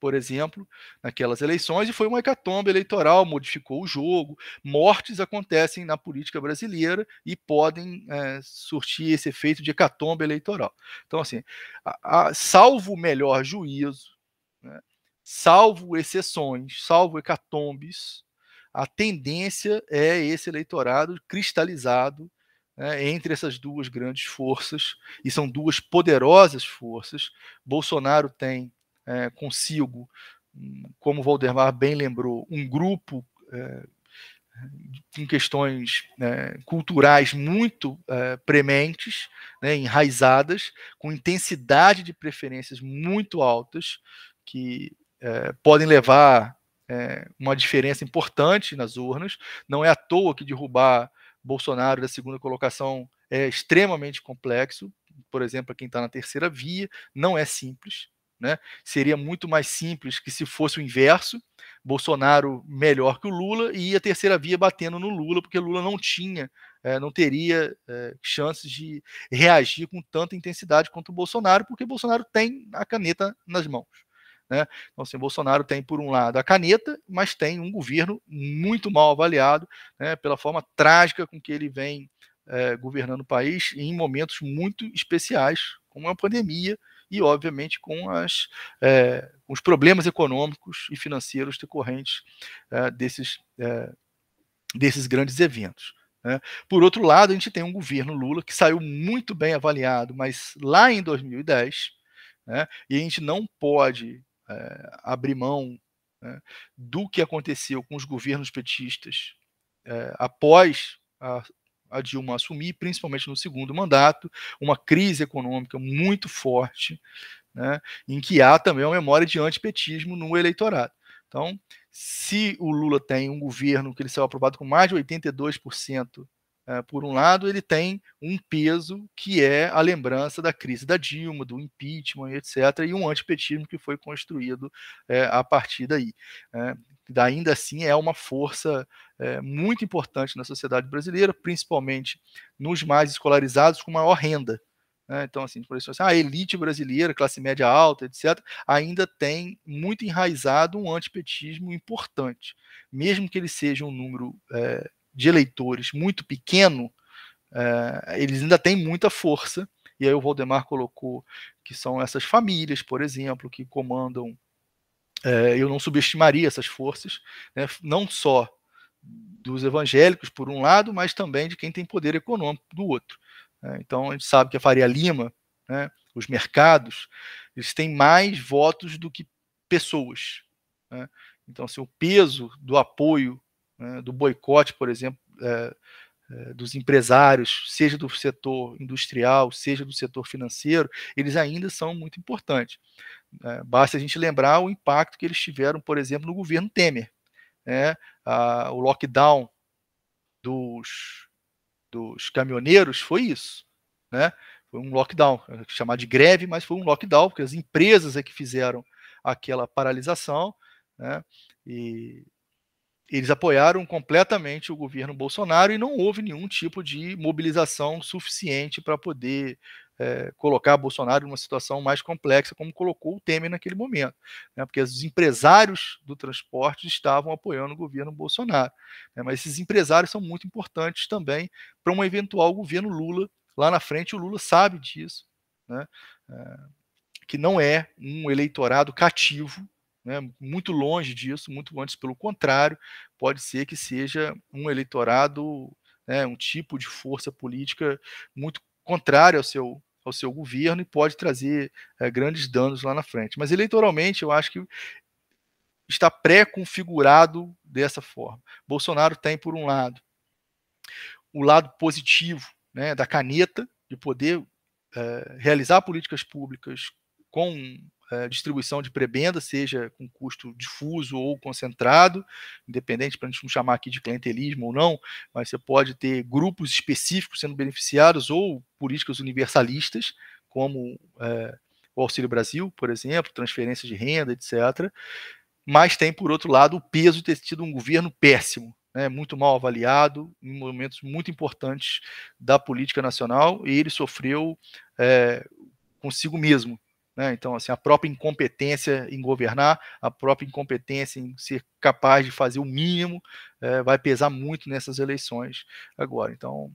Speaker 3: por exemplo, naquelas eleições, e foi uma hecatombe eleitoral, modificou o jogo. Mortes acontecem na política brasileira e podem surtir esse efeito de hecatombe eleitoral. Então, assim, salvo o melhor juízo, né, salvo exceções, salvo hecatombes, a tendência é esse eleitorado cristalizado, né, entre essas duas grandes forças, e são duas poderosas forças. Bolsonaro tem consigo, como o Valdemar bem lembrou, um grupo com questões culturais muito prementes, né, enraizadas, com intensidade de preferências muito altas, que podem levar uma diferença importante nas urnas. Não é à toa que derrubar Bolsonaro da segunda colocação é extremamente complexo. Por exemplo, quem está na terceira via, não é simples, né? Seria muito mais simples que se fosse o inverso, Bolsonaro melhor que o Lula e a terceira via batendo no Lula, porque Lula não teria chances de reagir com tanta intensidade quanto o Bolsonaro, porque Bolsonaro tem a caneta nas mãos, né? Então, assim, Bolsonaro tem, por um lado, a caneta, mas tem um governo muito mal avaliado, né, pela forma trágica com que ele vem governando o país em momentos muito especiais, como a pandemia e, obviamente, com os problemas econômicos e financeiros decorrentes desses grandes eventos, né? Por outro lado, a gente tem um governo Lula que saiu muito bem avaliado, mas lá em 2010, né, e a gente não pode abrir mão, né, do que aconteceu com os governos petistas após a Dilma assumir, principalmente no segundo mandato, uma crise econômica muito forte, né, em que há também uma memória de antipetismo no eleitorado. Então, se o Lula tem um governo que ele saiu aprovado com mais de 82%, por um lado, ele tem um peso que é a lembrança da crise da Dilma, do impeachment, etc., e um antipetismo que foi construído a partir daí. Ainda assim, é uma força muito importante na sociedade brasileira, principalmente nos mais escolarizados com maior renda. Então, assim, por isso, a elite brasileira, classe média alta, etc., ainda tem muito enraizado um antipetismo importante. Mesmo que ele seja um número de eleitores muito pequeno, eles ainda têm muita força. E aí o Valdemar colocou que são essas famílias, por exemplo, que comandam. Eu não subestimaria essas forças, né, não só dos evangélicos, por um lado, mas também de quem tem poder econômico, do outro. Então, a gente sabe que a Faria Lima, né, os mercados, eles têm mais votos do que pessoas, né? Então, assim, o peso do apoio, né, do boicote, por exemplo, dos empresários, seja do setor industrial, seja do setor financeiro, eles ainda são muito importantes. Basta a gente lembrar o impacto que eles tiveram, por exemplo, no governo Temer. né, o lockdown dos caminhoneiros foi isso, né? Foi um lockdown, chamado de greve, mas foi um lockdown, porque as empresas é que fizeram aquela paralisação, né? E eles apoiaram completamente o governo Bolsonaro e não houve nenhum tipo de mobilização suficiente para poder colocar Bolsonaro numa situação mais complexa, como colocou o Temer naquele momento, né? Porque os empresários do transporte estavam apoiando o governo Bolsonaro, né? Mas esses empresários são muito importantes também para um eventual governo Lula lá na frente. O Lula sabe disso, né? Que não é um eleitorado cativo, né, muito longe disso, muito antes, pelo contrário, pode ser que seja um eleitorado, né, um tipo de força política muito contrário ao seu governo e pode trazer grandes danos lá na frente. Mas eleitoralmente, eu acho que está pré-configurado dessa forma. Bolsonaro tem, por um lado, o lado positivo, né, da caneta, de poder realizar políticas públicas com distribuição de prebenda, seja com custo difuso ou concentrado, independente, para a gente não chamar aqui de clientelismo ou não, mas você pode ter grupos específicos sendo beneficiados ou políticas universalistas, como o Auxílio Brasil, por exemplo, transferência de renda, etc. Mas tem, por outro lado, o peso de ter tido um governo péssimo, né, muito mal avaliado, em momentos muito importantes da política nacional, e ele sofreu consigo mesmo, né? Então, assim, a própria incompetência em governar, a própria incompetência em ser capaz de fazer o mínimo, vai pesar muito nessas eleições agora. Então,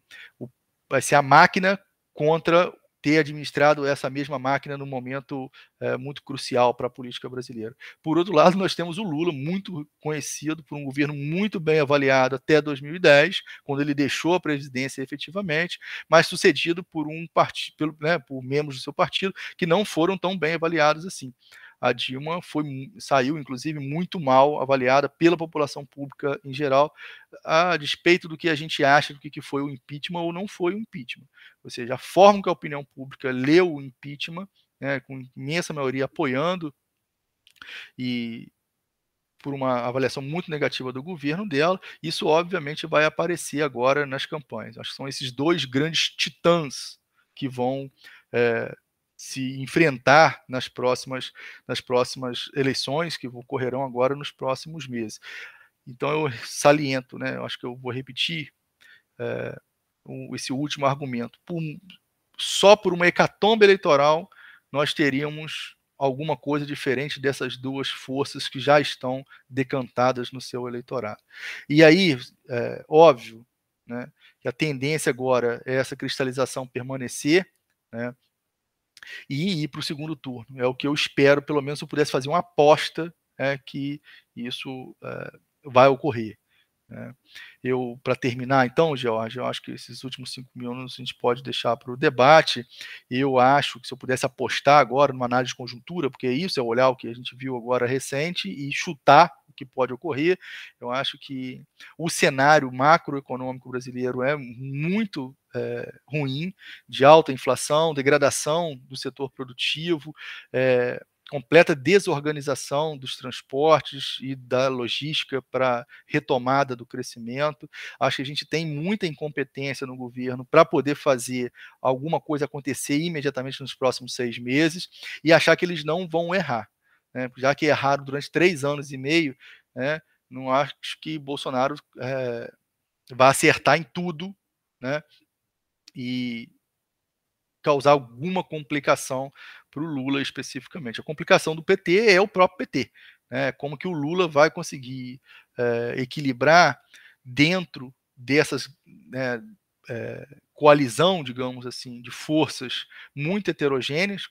Speaker 3: vai ser a máquina contra ter administrado essa mesma máquina num momento muito crucial para a política brasileira. Por outro lado, nós temos o Lula, muito conhecido por um governo muito bem avaliado até 2010, quando ele deixou a presidência efetivamente, mas sucedido por por membros do seu partido que não foram tão bem avaliados assim. A Dilma saiu, inclusive, muito mal avaliada pela população pública em geral, a despeito do que a gente acha do que foi o impeachment ou não foi o impeachment. Ou seja, a forma que a opinião pública leu o impeachment, né, com imensa maioria apoiando, e por uma avaliação muito negativa do governo dela, isso obviamente vai aparecer agora nas campanhas. Acho que são esses dois grandes titãs que vão se enfrentar nas próximas eleições que ocorrerão agora nos próximos meses. Então eu saliento, né, eu acho que eu vou repetir esse último argumento. Só por uma hecatombe eleitoral nós teríamos alguma coisa diferente dessas duas forças que já estão decantadas no seu eleitorado. E aí, óbvio, né, que a tendência agora é essa cristalização permanecer, né, e ir para o segundo turno. É o que eu espero, pelo menos se eu pudesse fazer uma aposta que isso vai ocorrer. Para terminar, então, George, eu acho que esses últimos 5 minutos a gente pode deixar para o debate. Eu acho que se eu pudesse apostar agora numa análise de conjuntura, porque isso é olhar o que a gente viu agora recente e chutar o que pode ocorrer, eu acho que o cenário macroeconômico brasileiro é muito ruim, de alta inflação, degradação do setor produtivo, completa desorganização dos transportes e da logística para retomada do crescimento. Acho que a gente tem muita incompetência no governo para poder fazer alguma coisa acontecer imediatamente nos próximos 6 meses e achar que eles não vão errar, né? Já que erraram durante 3 anos e meio, né? Não acho que Bolsonaro vai acertar em tudo, né? E causar alguma complicação para o Lula especificamente. A complicação do PT é o próprio PT, né? Como que o Lula vai conseguir equilibrar dentro dessas coalizão, digamos assim, de forças muito heterogêneas.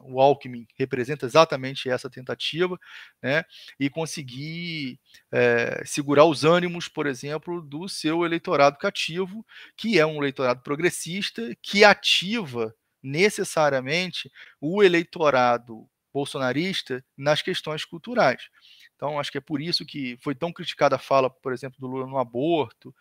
Speaker 3: O Alckmin representa exatamente essa tentativa, né? E conseguir segurar os ânimos, por exemplo, do seu eleitorado cativo, que é um eleitorado progressista, que ativa necessariamente o eleitorado bolsonarista nas questões culturais. Então, acho que é por isso que foi tão criticada a fala, por exemplo, do Lula no aborto,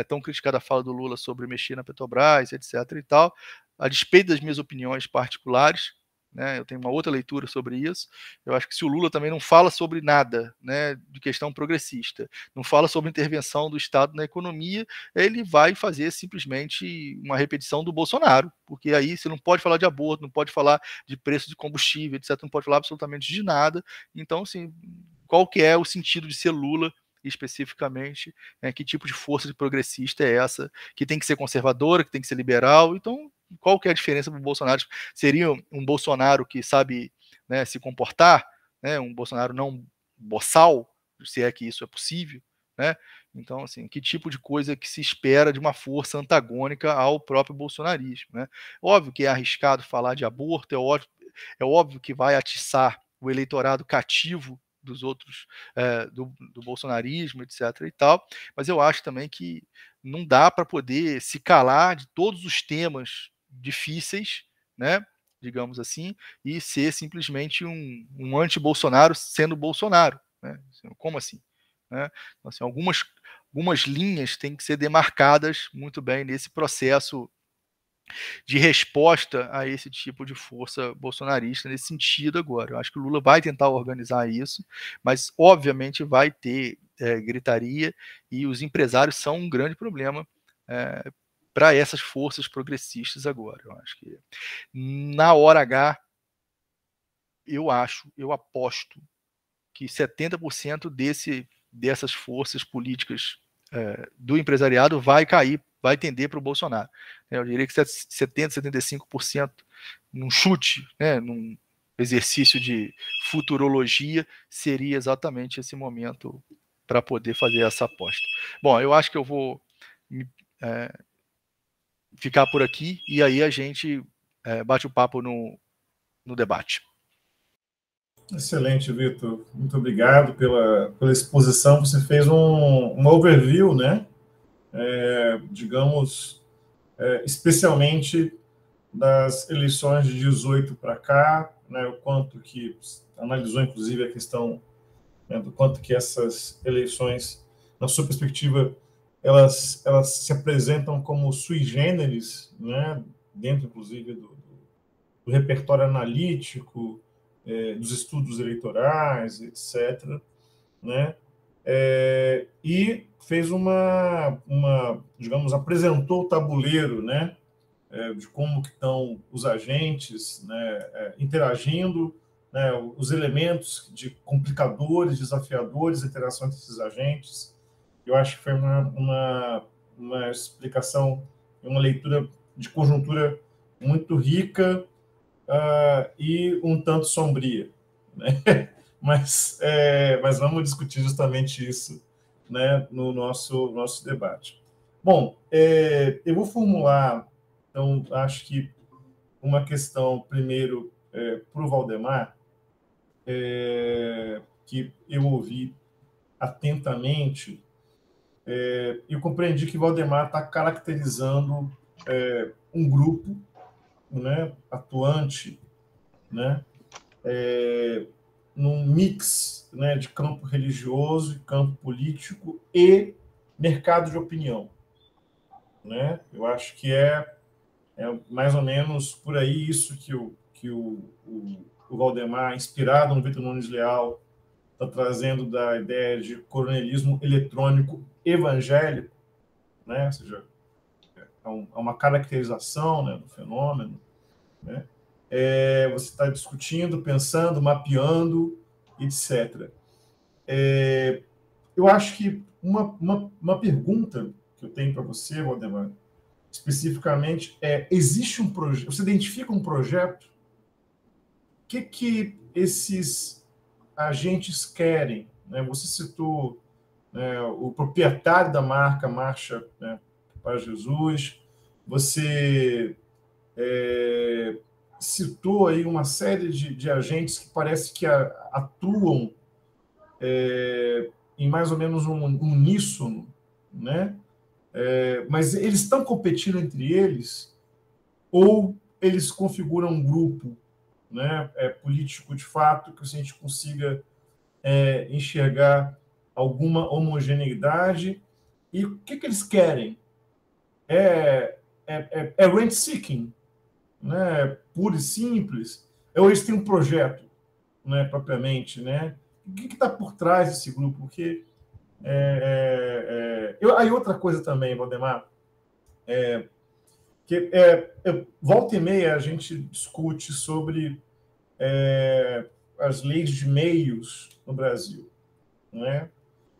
Speaker 3: tão criticada a fala do Lula sobre mexer na Petrobras, etc. e tal, a despeito das minhas opiniões particulares, né? Eu tenho uma outra leitura sobre isso. Eu acho que se o Lula também não fala sobre nada, né, de questão progressista, não fala sobre intervenção do Estado na economia, ele vai fazer simplesmente uma repetição do Bolsonaro, porque aí você não pode falar de aborto, não pode falar de preço de combustível, etc., não pode falar absolutamente de nada. Então, assim, qual que é o sentido de ser Lula especificamente, né? Que tipo de força de progressista é essa, que tem que ser conservadora, que tem que ser liberal? Então, qual que é a diferença para o Bolsonaro? Seria um Bolsonaro que sabe, né, se comportar, né, um Bolsonaro não boçal, se é que isso é possível, né? Então, assim, que tipo de coisa que se espera de uma força antagônica ao próprio bolsonarismo, né? Óbvio que é arriscado falar de aborto, é óbvio que vai atiçar o eleitorado cativo dos outros, do bolsonarismo, etc. e tal, mas eu acho também que não dá para poder se calar de todos os temas difíceis, né, digamos assim, e ser simplesmente um anti-Bolsonaro sendo Bolsonaro, né? Como assim? Né? Então, assim, algumas linhas têm que ser demarcadas muito bem nesse processo de resposta a esse tipo de força bolsonarista nesse sentido agora. Eu acho que o Lula vai tentar organizar isso, mas obviamente vai ter gritaria, e os empresários são um grande problema para essas forças progressistas agora. Eu acho que na hora H, eu aposto que 70% dessas forças políticas do empresariado vai cair, vai tender para o Bolsonaro. Eu diria que 70%, 75% num chute, né, num exercício de futurologia, seria exatamente esse momento para poder fazer essa aposta. Bom, eu acho que eu vou ficar por aqui, e aí a gente bate o papo no debate.
Speaker 1: Excelente, Vitor. Muito obrigado pela exposição. Você fez um overview, né? Digamos, especialmente das eleições de 18 para cá, né? O quanto que analisou, inclusive, a questão, né, do quanto que essas eleições, na sua perspectiva, elas se apresentam como sui generis, né? Dentro, inclusive, do repertório analítico, dos estudos eleitorais, etc., né? E fez digamos, apresentou o tabuleiro, né, de como que estão os agentes, né, interagindo, né, os elementos de complicadores, desafiadores, a interação entre esses agentes. Eu acho que foi uma explicação, uma leitura de conjuntura muito rica, e um tanto sombria, né? Mas vamos discutir justamente isso, né, no nosso debate. Bom, eu vou formular, então, acho que uma questão primeiro para o Valdemar, que eu ouvi atentamente. Eu compreendi que o Valdemar está caracterizando um grupo, né, atuante, né, num mix, né, de campo religioso, campo político e mercado de opinião, né? Eu acho que é mais ou menos por aí isso que o Valdemar, inspirado no Vitor Nunes Leal, está trazendo da ideia de coronelismo eletrônico evangélico, né? Ou seja, é uma caracterização, né, do fenômeno, né? Você está discutindo, pensando, mapeando, etc. Eu acho que uma pergunta que eu tenho para você, Valdemar, especificamente, existe um projeto, você identifica um projeto? O que esses agentes querem? Né? Você citou, né, o proprietário da marca Marcha, né, para Jesus, você citou aí uma série de agentes que parece que atuam em mais ou menos um uníssono, né? Mas eles estão competindo entre eles, ou eles configuram um grupo, né, político de fato, que a gente consiga enxergar alguma homogeneidade? E o que eles querem? É rent seeking, né, puro e simples? ou eles têm um projeto, né, propriamente, né? O que está por trás desse grupo? Porque aí outra coisa também, Valdemar, que volta e meia a gente discute sobre as leis de meios no Brasil, né?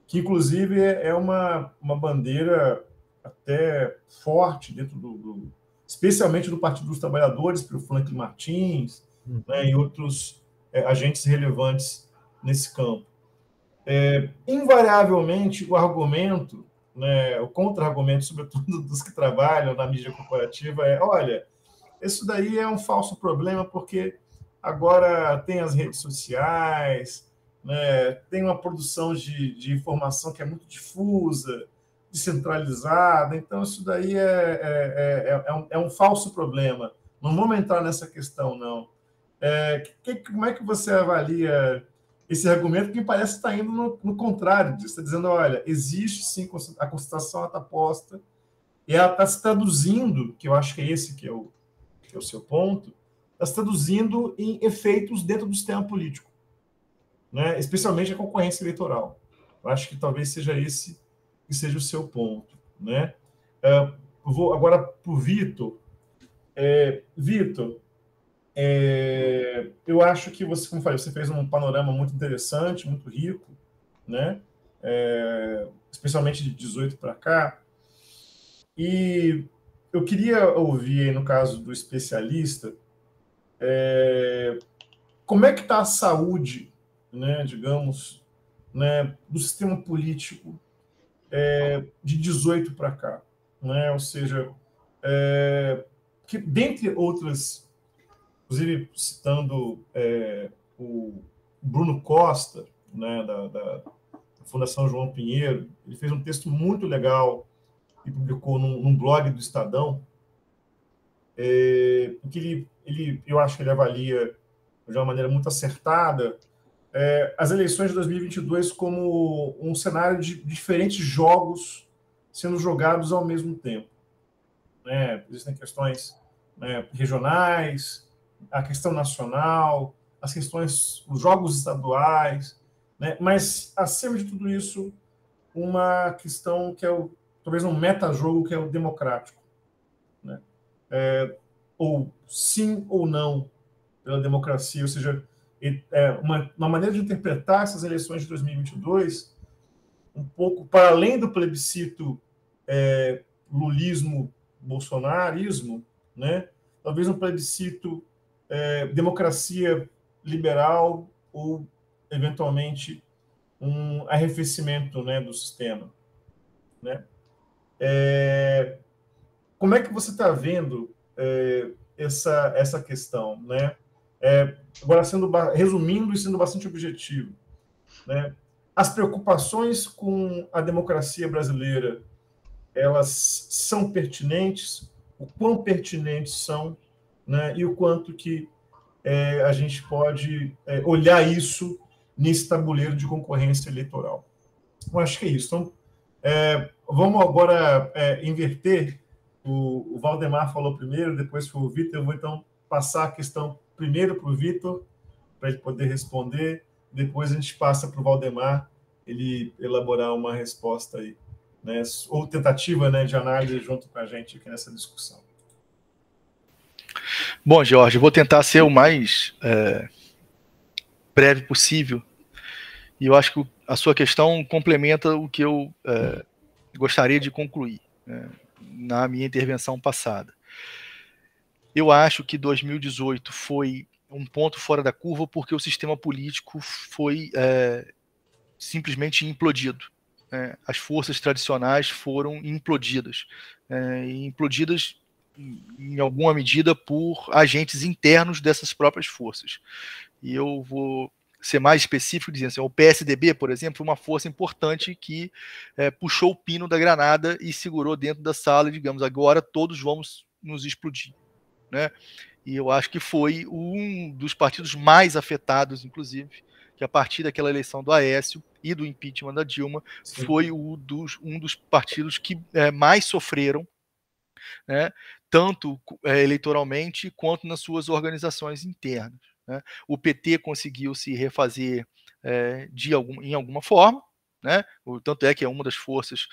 Speaker 1: Que inclusive é uma bandeira até forte dentro especialmente do Partido dos Trabalhadores, pelo Franklin Martins, né, e outros agentes relevantes nesse campo. Invariavelmente, o argumento, né, o contra-argumento, sobretudo dos que trabalham na mídia corporativa, olha, isso daí é um falso problema porque agora tem as redes sociais, né, tem uma produção de informação que é muito difusa, descentralizada, então isso daí é um falso problema. Não vamos entrar nessa questão, não. Como é que você avalia esse argumento que parece estar indo no contrário disso? Está dizendo, olha, existe sim, a Constituição está posta, e ela está se traduzindo, que eu acho que é esse que é o seu ponto, está se traduzindo em efeitos dentro do sistema político, né? Especialmente a concorrência eleitoral. Eu acho que talvez seja esse que seja o seu ponto, né? Vou agora para o Vitor. Vitor, eu acho que você, como falei, você fez um panorama muito interessante, muito rico, né? Especialmente de 18 para cá. E eu queria ouvir, aí, no caso do especialista, como é que está a saúde, né, digamos, né, do sistema político de 18 para cá, né? Ou seja, que dentre outras, inclusive citando o Bruno Costa, né, da Fundação João Pinheiro, ele fez um texto muito legal e publicou num blog do Estadão, em que eu acho que ele avalia de uma maneira muito acertada as eleições de 2022 como um cenário de diferentes jogos sendo jogados ao mesmo tempo, né? Existem questões, né, regionais, a questão nacional, as questões, os jogos estaduais, né? Mas, acima de tudo isso, uma questão que é talvez um metajogo, que é o democrático, né? Ou sim ou não pela democracia, ou seja, uma maneira de interpretar essas eleições de 2022 um pouco para além do plebiscito lulismo-bolsonarismo, né? Talvez um plebiscito democracia liberal ou, eventualmente, um arrefecimento, né, do sistema, né? Como é que você está vendo essa questão, né? Agora, resumindo e sendo bastante objetivo, né? As preocupações com a democracia brasileira, elas são pertinentes? O quão pertinentes são, né? E o quanto que a gente pode olhar isso nesse tabuleiro de concorrência eleitoral? Eu acho que é isso. Então, vamos agora inverter. O Valdemar falou primeiro, depois foi o Vitor. Eu vou, então, passar a questão primeiro para o Vitor, para ele poder responder. Depois a gente passa para o Valdemar, ele elaborar uma resposta aí, né? Ou tentativa, né, de análise junto com a gente aqui nessa discussão.
Speaker 3: Bom, Jorge, eu vou tentar ser o mais breve possível. E eu acho que a sua questão complementa o que eu gostaria de concluir, né, na minha intervenção passada. Eu acho que 2018 foi um ponto fora da curva porque o sistema político foi simplesmente implodido. As forças tradicionais foram implodidas. Implodidas, em alguma medida, por agentes internos dessas próprias forças. E eu vou ser mais específico, dizendo assim, o PSDB, por exemplo, foi uma força importante que puxou o pino da granada e segurou dentro da sala, e, digamos, agora todos vamos nos explodir, né? E eu acho que foi um dos partidos mais afetados, inclusive, que a partir daquela eleição do Aécio e do impeachment da Dilma, sim, foi um dos partidos que mais sofreram, né, tanto eleitoralmente quanto nas suas organizações internas, né? O PT conseguiu se refazer em alguma forma, né? Tanto é que é uma das forças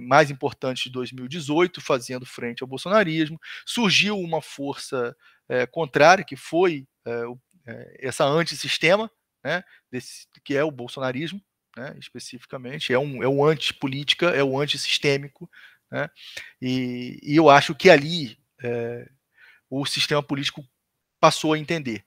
Speaker 3: mais importantes de 2018, fazendo frente ao bolsonarismo. Surgiu uma força contrária, que foi essa antissistema, né? Que é o bolsonarismo, né? Especificamente, é um antipolítica, é o antissistêmico, né? E eu acho que ali o sistema político passou a entender,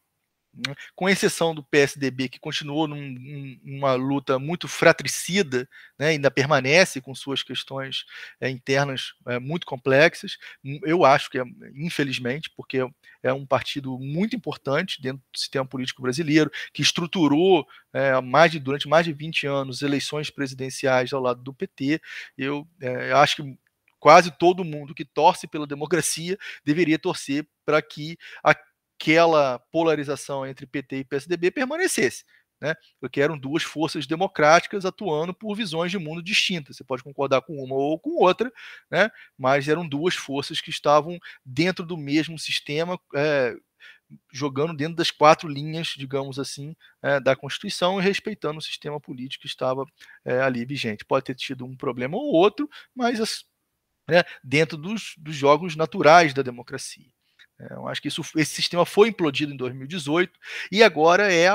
Speaker 3: né? Com exceção do PSDB, que continuou numa luta muito fratricida, né, ainda permanece com suas questões internas muito complexas. Eu acho que, infelizmente, porque é um partido muito importante dentro do sistema político brasileiro, que estruturou durante mais de 20 anos eleições presidenciais ao lado do PT. Eu acho que quase todo mundo que torce pela democracia deveria torcer para que aquela polarização entre PT e PSDB permanecesse, né? Porque eram duas forças democráticas atuando por visões de mundo distintas. Você pode concordar com uma ou com outra, né? Mas eram duas forças que estavam dentro do mesmo sistema, jogando dentro das 4 linhas, digamos assim, da Constituição, e respeitando o sistema político que estava ali vigente. Pode ter tido um problema ou outro, mas dentro dos jogos naturais da democracia. Eu acho que esse sistema foi implodido em 2018 e agora é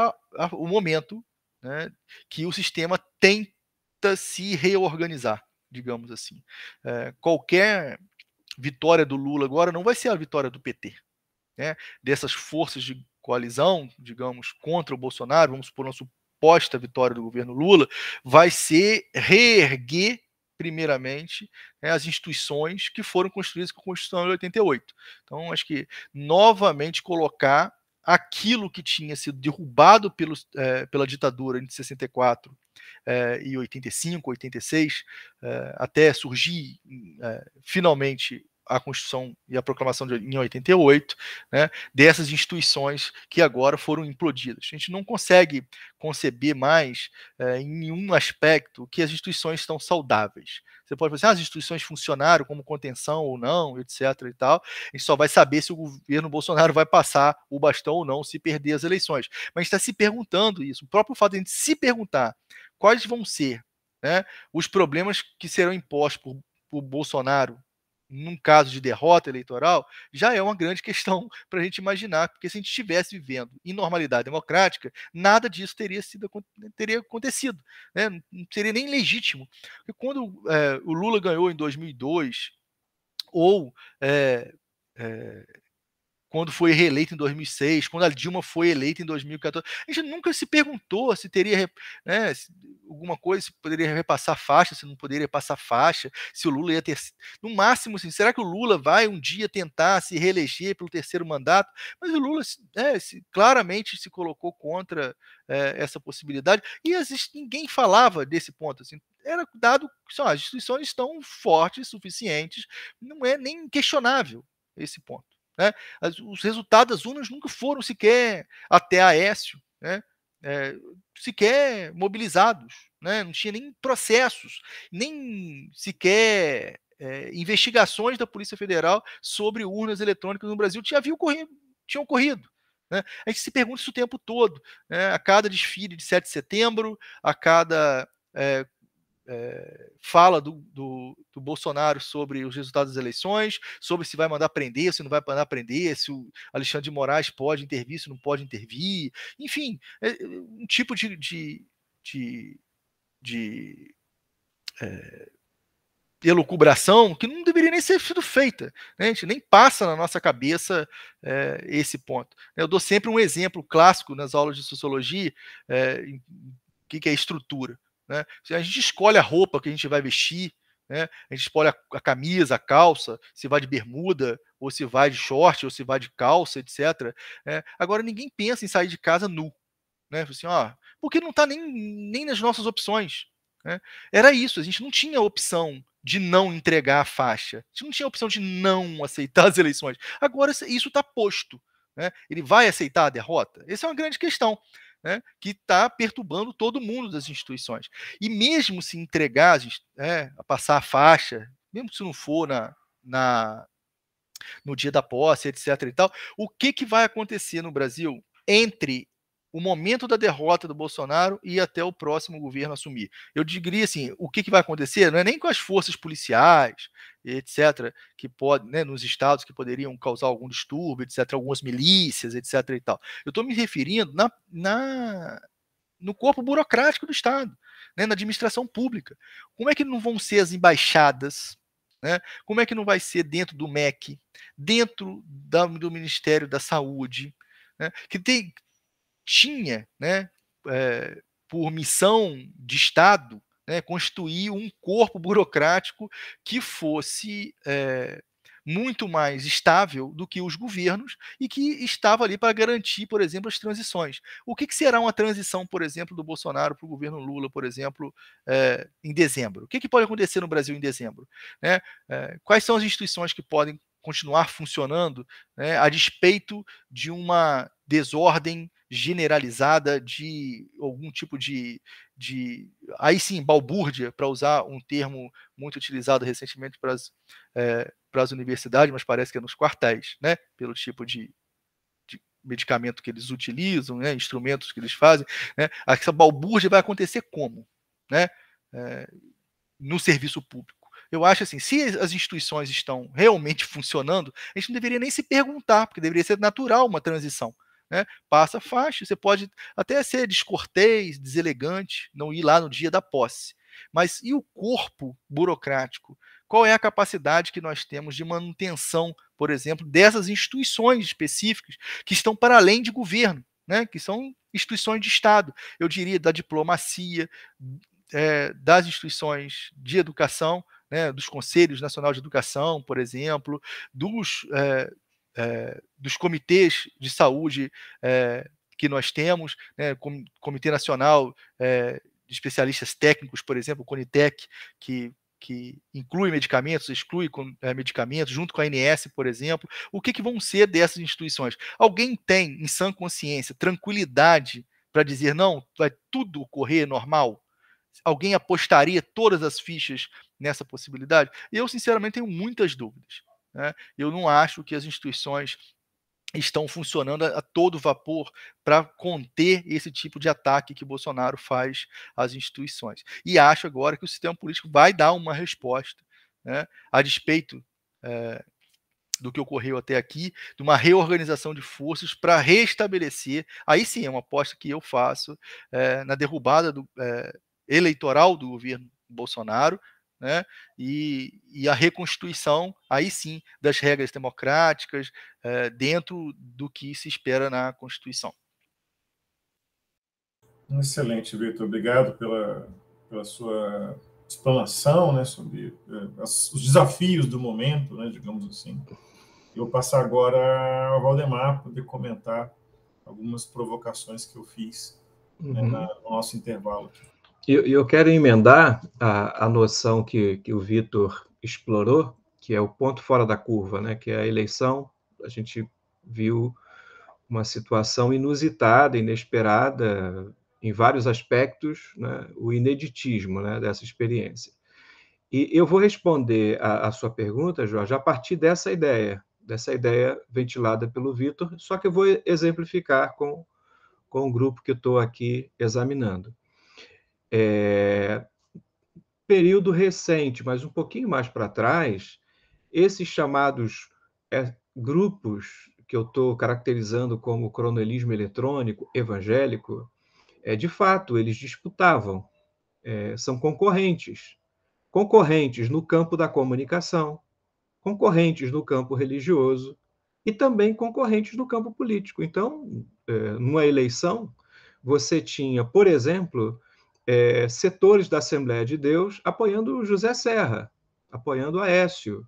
Speaker 3: o momento, né, que o sistema tenta se reorganizar, digamos assim. Qualquer vitória do Lula agora não vai ser a vitória do PT, né, dessas forças de coalizão, digamos, contra o Bolsonaro, vamos supor, uma suposta vitória do governo Lula, vai ser reerguer primeiramente, as instituições que foram construídas com a Constituição de 88. Então, acho que novamente colocar aquilo que tinha sido derrubado pela ditadura entre 64 e 85, 86, até surgir finalmente a Constituição e a proclamação em 88, né, dessas instituições que agora foram implodidas. A gente não consegue conceber mais, em nenhum aspecto, que as instituições estão saudáveis. Você pode dizer, as instituições funcionaram como contenção ou não, etc. e tal. A gente só vai saber se o governo Bolsonaro vai passar o bastão ou não, se perder as eleições. Mas a gente está se perguntando isso. O próprio fato de a gente se perguntar quais vão ser, né, os problemas que serão impostos por Bolsonaro num caso de derrota eleitoral, já é uma grande questão para a gente imaginar, porque se a gente estivesse vivendo em normalidade democrática, nada disso teria acontecido, né? Não seria nem legítimo. Porque quando o Lula ganhou em 2002, ou quando foi reeleito em 2006, quando a Dilma foi eleita em 2014, a gente nunca se perguntou se teria, né, alguma coisa, se poderia repassar faixa, se não poderia passar faixa, se o Lula ia ter, no máximo, assim, será que o Lula vai um dia tentar se reeleger pelo terceiro mandato? Mas o Lula claramente se colocou contra essa possibilidade, e ninguém falava desse ponto, assim, era dado que as instituições estão fortes, suficientes, não é nem questionável esse ponto, né? Os resultados das urnas nunca foram sequer até Aécio, né, sequer mobilizados, né? Não tinha nem processos, nem sequer investigações da Polícia Federal sobre urnas eletrônicas no Brasil tinham ocorrido. Né? A gente se pergunta isso o tempo todo, né? A cada desfile de 7 de setembro, a cada fala do Bolsonaro sobre os resultados das eleições, sobre se vai mandar prender, se não vai mandar prender, se o Alexandre de Moraes pode intervir, se não pode intervir, enfim, um tipo de elucubração que não deveria nem ser sido feita, né? A gente nem passa na nossa cabeça esse ponto. Eu dou sempre um exemplo clássico nas aulas de sociologia, que é a estrutura. Né? A gente escolhe a roupa que a gente vai vestir, né? A gente escolhe a camisa, a calça, se vai de bermuda, ou se vai de short, ou se vai de calça, etc. Agora, ninguém pensa em sair de casa nu. Né? Assim, porque não está nem nas nossas opções. Né? Era isso, a gente não tinha opção de não entregar a faixa, a gente não tinha opção de não aceitar as eleições. Agora isso está posto. Né? Ele vai aceitar a derrota? Essa é uma grande questão. Né, que está perturbando todo mundo das instituições. E mesmo se entregar, a passar a faixa, mesmo se não for no dia da posse, etc. e tal, o que vai acontecer no Brasil entre o momento da derrota do Bolsonaro e até o próximo governo assumir. Eu diria assim, o que vai acontecer não é nem com as forças policiais, etc., que podem, né, nos estados que poderiam causar algum distúrbio, etc., algumas milícias, etc. e tal. Eu estou me referindo no corpo burocrático do Estado, né, na administração pública. Como é que não vão ser as embaixadas? Né? Como é que não vai ser dentro do MEC, dentro do Ministério da Saúde, né, que tinha, né, por missão de Estado, né, constituir um corpo burocrático que fosse muito mais estável do que os governos e que estava ali para garantir, por exemplo, as transições. O que será uma transição, por exemplo, do Bolsonaro para o governo Lula, por exemplo, em dezembro? O que pode acontecer no Brasil em dezembro? Né? Quais são as instituições que podem continuar funcionando, né, a despeito de uma desordem generalizada, de algum tipo de aí sim, balbúrdia, para usar um termo muito utilizado recentemente para as universidades, mas parece que é nos quartéis, né, pelo tipo de medicamento que eles utilizam, né, instrumentos que eles fazem, né, essa balbúrdia vai acontecer como? Né, no serviço público. Eu acho assim, se as instituições estão realmente funcionando, a gente não deveria nem se perguntar, porque deveria ser natural uma transição. Né? Passa faixa, você pode até ser descortês, deselegante, não ir lá no dia da posse. Mas e o corpo burocrático? Qual é a capacidade que nós temos de manutenção, por exemplo, dessas instituições específicas que estão para além de governo, né? Que são instituições de Estado? Eu diria da diplomacia, das instituições de educação, né, dos Conselhos Nacional de Educação, por exemplo, dos comitês de saúde que nós temos, né, Comitê Nacional de Especialistas Técnicos, por exemplo, o CONITEC, que inclui medicamentos, exclui medicamentos, junto com a ANS, por exemplo. O que vão ser dessas instituições? Alguém tem, em sã consciência, tranquilidade para dizer, não, vai tudo correr normal? Alguém apostaria todas as fichas nessa possibilidade? Eu, sinceramente, tenho muitas dúvidas. Né? Eu não acho que as instituições estão funcionando a todo vapor para conter esse tipo de ataque que Bolsonaro faz às instituições. E acho agora que o sistema político vai dar uma resposta, né? A despeito do que ocorreu até aqui, de uma reorganização de forças para restabelecer, aí sim é uma aposta que eu faço, na derrubada eleitoral do governo Bolsonaro, né, e a reconstituição, aí sim, das regras democráticas dentro do que se espera na Constituição.
Speaker 1: Excelente, Vitor. Obrigado pela sua explanação, né, sobre os desafios do momento, né, digamos assim. Eu vou passar agora ao Valdemar para poder comentar algumas provocações que eu fiz né, no nosso intervalo aqui.
Speaker 2: Eu quero emendar a noção que o Vitor explorou, que é o ponto fora da curva, né, que é a eleição. A gente viu uma situação inusitada, inesperada, em vários aspectos, né, o ineditismo, né, dessa experiência. E eu vou responder a sua pergunta, Jorge, a partir dessa ideia ventilada pelo Vitor, só que eu vou exemplificar com o grupo que eu estou aqui examinando. Período recente, mas um pouquinho mais para trás, esses chamados grupos que eu estou caracterizando como cronelismo eletrônico evangélico, de fato, eles disputavam, são concorrentes no campo da comunicação, concorrentes no campo religioso e também concorrentes no campo político. Então, numa eleição, você tinha, por exemplo, setores da Assembleia de Deus apoiando José Serra, apoiando Aécio.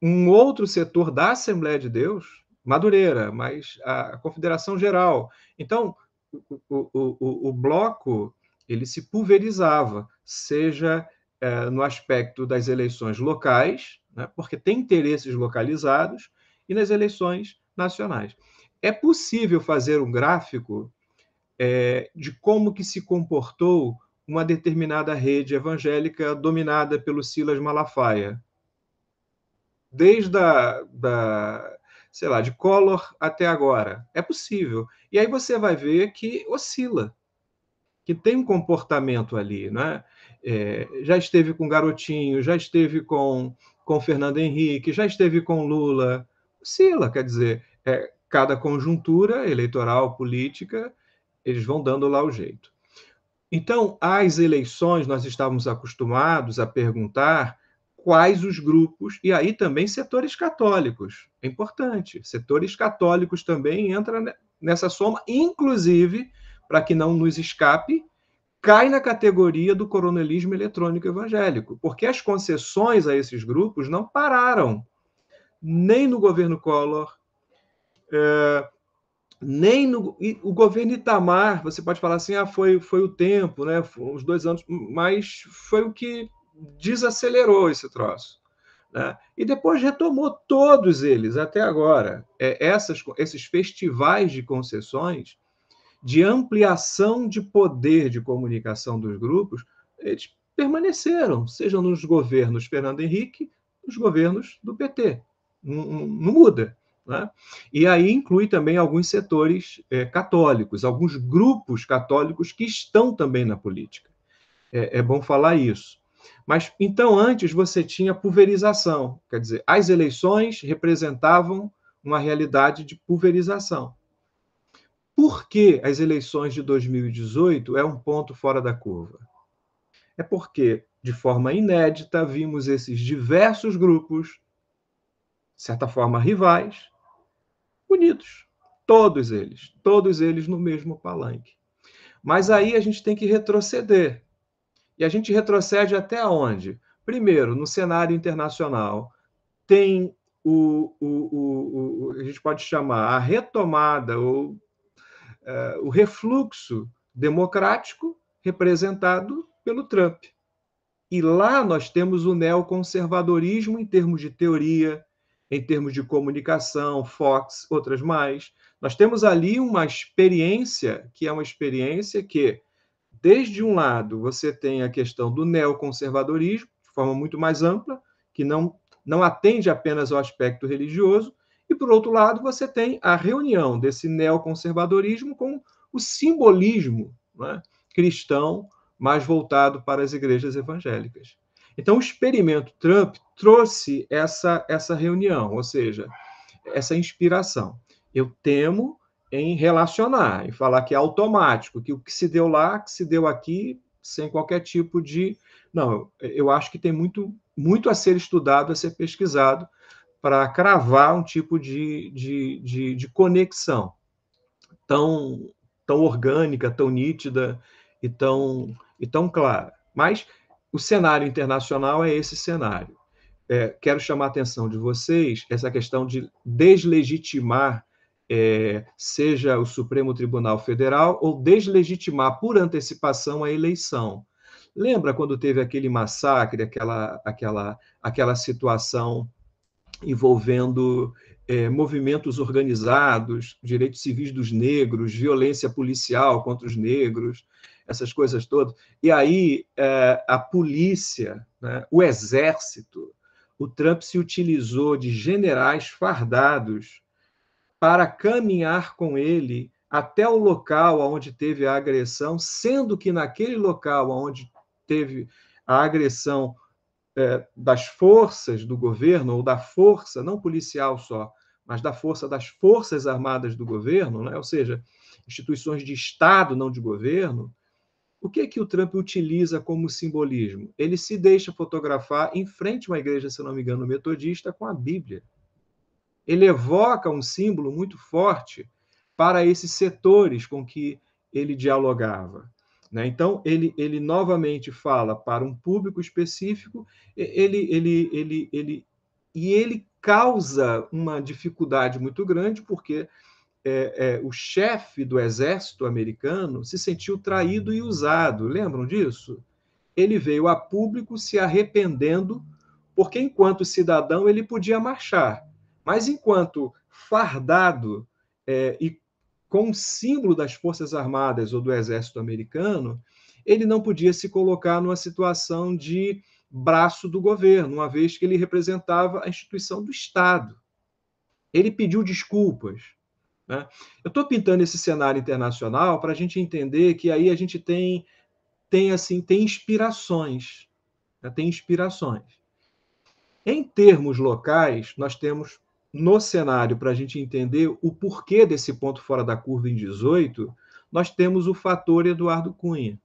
Speaker 2: Um outro setor da Assembleia de Deus, Madureira, mas a Confederação Geral. Então, o bloco ele se pulverizava, seja no aspecto das eleições locais, né, porque tem interesses localizados, e nas eleições nacionais. É possível fazer um gráfico de como que se comportou uma determinada rede evangélica dominada pelo Silas Malafaia. Desde sei lá, de Collor até agora. É possível. E aí você vai ver que oscila, que tem um comportamento ali, né? Já esteve com Garotinho, já esteve com Fernando Henrique, já esteve com Lula. Oscila, quer dizer, cada conjuntura eleitoral, política, eles vão dando lá o jeito. Então, as eleições, nós estávamos acostumados a perguntar quais os grupos, e aí também setores católicos, é importante, setores católicos também entram nessa soma, inclusive, para que não nos escape, cai na categoria do coronelismo eletrônico evangélico, porque as concessões a esses grupos não pararam, nem no governo Collor, nem no o governo Itamar. Você pode falar assim, foi o tempo, né? Uns 2 anos, mas foi o que desacelerou esse troço, né? E depois retomou todos eles até agora. Esses festivais de concessões, de ampliação de poder de comunicação dos grupos, eles permaneceram, seja nos governos Fernando Henrique, nos governos do PT. Não muda. Né? E aí inclui também alguns setores católicos, alguns grupos católicos que estão também na política. É bom falar isso. Mas, então, antes você tinha pulverização, quer dizer, as eleições representavam uma realidade de pulverização. Por que as eleições de 2018 é um ponto fora da curva? É porque, de forma inédita, vimos esses diversos grupos, de certa forma rivais, unidos, todos eles no mesmo palanque. Mas aí a gente tem que retroceder. E a gente retrocede até onde? Primeiro, no cenário internacional, tem a gente pode chamar a retomada ou o refluxo democrático representado pelo Trump. E lá nós temos o neoconservadorismo em termos de teoria, em termos de comunicação, Fox, outras mais. Nós temos ali uma experiência que é uma experiência que, desde um lado, você tem a questão do neoconservadorismo, de forma muito mais ampla, que não atende apenas ao aspecto religioso, e, por outro lado, você tem a reunião desse neoconservadorismo com o simbolismo, né, cristão, mais voltado para as igrejas evangélicas. Então, o experimento Trump trouxe essa reunião, ou seja, essa inspiração. Eu temo em relacionar, em falar que é automático, que o que se deu lá, que se deu aqui, sem qualquer tipo de... Não, eu acho que tem muito a ser estudado, a ser pesquisado, para cravar um tipo de conexão tão orgânica, tão nítida e tão clara. Mas o cenário internacional é esse cenário. Quero chamar a atenção de vocês essa questão de deslegitimar, seja o Supremo Tribunal Federal, ou deslegitimar por antecipação a eleição. Lembra quando teve aquele massacre, aquela situação envolvendo movimentos organizados, direitos civis dos negros, violência policial contra os negros, essas coisas todas. E aí a polícia, né, o exército, o Trump se utilizou de generais fardados para caminhar com ele até o local onde teve a agressão, sendo que naquele local onde teve a agressão das forças do governo, ou da força, não policial só, mas da força das Forças Armadas do governo, né? Ou seja, instituições de Estado, não de governo, o que o Trump utiliza como simbolismo? Ele se deixa fotografar em frente a uma igreja, se não me engano, metodista, com a Bíblia. Ele evoca um símbolo muito forte para esses setores com que ele dialogava. Né? Então, ele novamente fala para um público específico, e ele causa uma dificuldade muito grande, porque o chefe do exército americano se sentiu traído e usado. Lembram disso? Ele veio a público se arrependendo, porque enquanto cidadão ele podia marchar, mas enquanto fardado e com o símbolo das Forças Armadas ou do Exército americano, ele não podia se colocar numa situação de braço do governo, uma vez que ele representava a instituição do Estado. Ele pediu desculpas, né? Eu estou pintando esse cenário internacional para a gente entender que aí a gente tem inspirações, né? Tem inspirações. Em termos locais, nós temos no cenário, para a gente entender o porquê desse ponto fora da curva em 18, nós temos o fator Eduardo Cunha.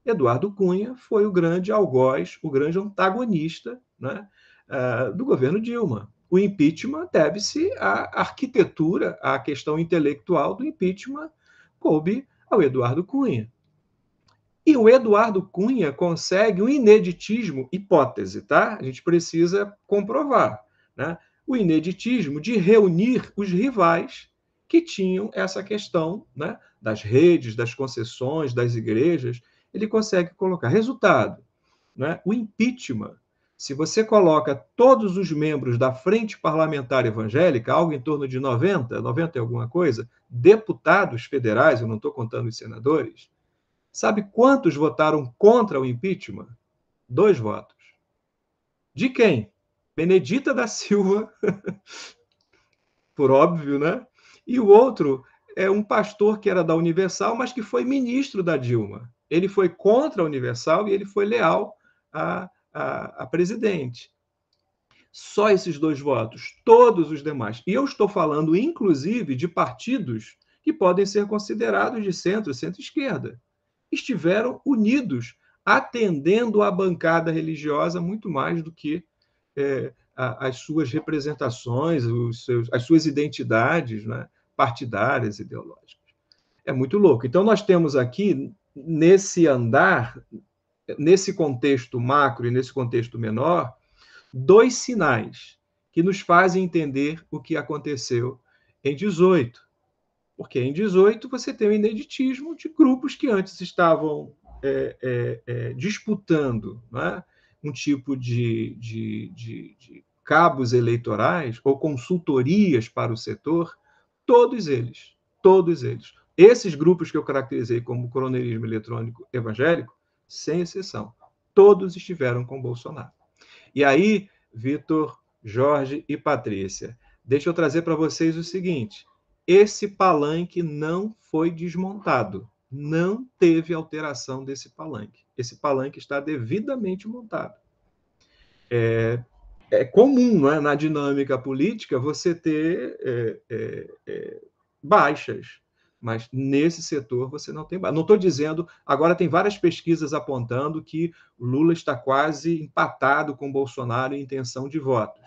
Speaker 2: Eduardo Cunha foi o grande algoz, o grande antagonista, né, do governo Dilma. O impeachment deve-se à arquitetura, à questão intelectual do impeachment, coube ao Eduardo Cunha. E o Eduardo Cunha consegue um ineditismo, hipótese, tá? A gente precisa comprovar, né? O ineditismo de reunir os rivais que tinham essa questão, né, das redes, das concessões, das igrejas. Ele consegue colocar. Resultado, né? O impeachment, se você coloca todos os membros da Frente Parlamentar Evangélica, algo em torno de 90 e alguma coisa, deputados federais, eu não estou contando os senadores, sabe quantos votaram contra o impeachment? 2 votos. De quem? Benedita da Silva, por óbvio, né? E o outro é um pastor que era da Universal, mas que foi ministro da Dilma. Ele foi contra a Universal e ele foi leal a presidente. Só esses 2 votos, todos os demais. E eu estou falando, inclusive, de partidos que podem ser considerados de centro, centro-esquerda. Estiveram unidos, atendendo à bancada religiosa muito mais do que as suas representações, as suas identidades, né, partidárias, ideológicas. É muito louco. Então, nós temos aqui, nesse andar, nesse contexto macro e nesse contexto menor, 2 sinais que nos fazem entender o que aconteceu em 18. Porque em 18 você tem o ineditismo de grupos que antes estavam disputando, né, um tipo de cabos eleitorais ou consultorias para o setor, todos eles. Esses grupos que eu caracterizei como coronelismo eletrônico evangélico, sem exceção, todos estiveram com Bolsonaro. E aí, Vitor, Jorge e Patrícia, deixa eu trazer para vocês o seguinte: esse palanque não foi desmontado, não teve alteração desse palanque. Esse palanque está devidamente montado. É comum, não é, na dinâmica política você ter baixas, mas nesse setor você não tem baixas. Não estou dizendo, agora tem várias pesquisas apontando que o Lula está quase empatado com o Bolsonaro em intenção de votos.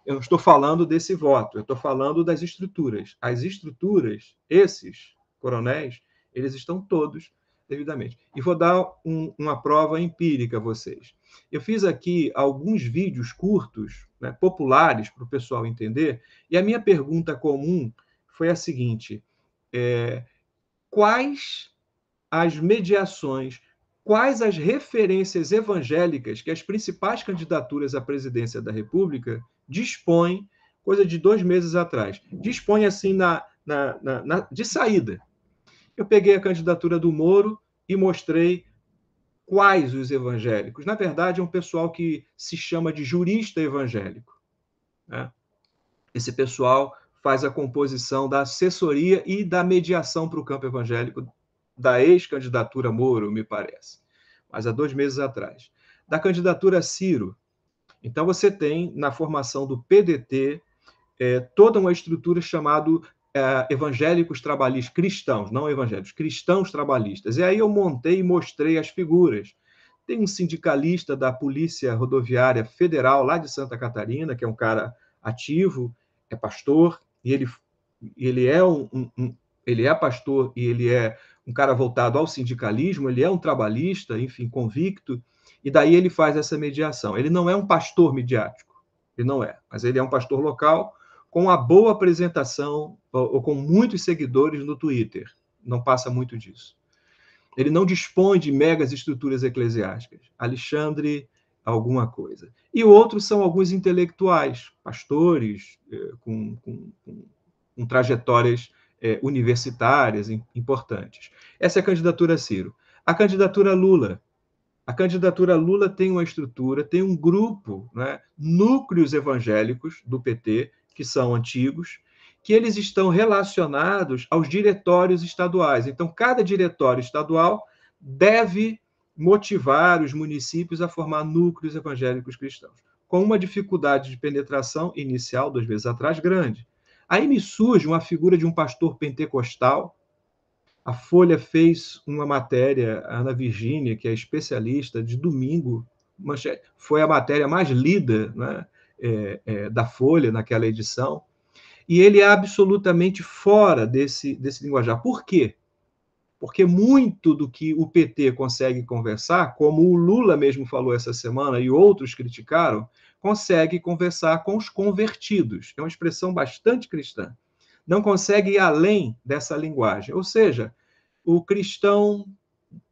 Speaker 2: Eu não estou falando desse voto, eu estou falando das estruturas. As estruturas, esses coronéis, eles estão todos devidamente. E vou dar uma prova empírica a vocês. Eu fiz aqui alguns vídeos curtos, né, populares, para o pessoal entender, e a minha pergunta comum foi a seguinte: quais as mediações, quais as referências evangélicas que as principais candidaturas à presidência da República dispõem, coisa de 2 meses atrás, dispõem assim de saída. Eu peguei a candidatura do Moro e mostrei quais os evangélicos. Na verdade, é um pessoal que se chama de jurista evangélico, né? Esse pessoal faz a composição da assessoria e da mediação para o campo evangélico da ex-candidatura Moro, me parece, mas há 2 meses atrás. Da candidatura Ciro. Então, você tem, na formação do PDT, toda uma estrutura chamada evangélicos trabalhistas, cristãos, não evangélicos, cristãos trabalhistas. E aí eu montei e mostrei as figuras. Tem um sindicalista da Polícia Rodoviária Federal, lá de Santa Catarina, que é um cara ativo, é pastor, e ele é pastor e ele é um cara voltado ao sindicalismo, ele é um trabalhista, enfim, convicto, e daí ele faz essa mediação. Ele não é um pastor midiático, ele não é, mas ele é um pastor local com uma boa apresentação, ou com muitos seguidores no Twitter. Não passa muito disso. Ele não dispõe de megas estruturas eclesiásticas. Alexandre alguma coisa. E outros são alguns intelectuais, pastores, com trajetórias universitárias importantes. Essa é a candidatura Ciro. A candidatura Lula. A candidatura Lula tem uma estrutura, tem um grupo, né, núcleos evangélicos do PT, que são antigos, que eles estão relacionados aos diretórios estaduais. Então, cada diretório estadual deve motivar os municípios a formar núcleos evangélicos cristãos, com uma dificuldade de penetração inicial, 2 vezes atrás, grande. Aí me surge uma figura de um pastor pentecostal. A Folha fez uma matéria, a Ana Virgínia, que é especialista, de domingo, foi a matéria mais lida, né, da Folha naquela edição, e ele é absolutamente fora desse linguajar. Por quê? Porque muito do que o PT consegue conversar, como o Lula mesmo falou essa semana e outros criticaram, consegue conversar com os convertidos. É uma expressão bastante cristã. Não consegue ir além dessa linguagem. Ou seja, o cristão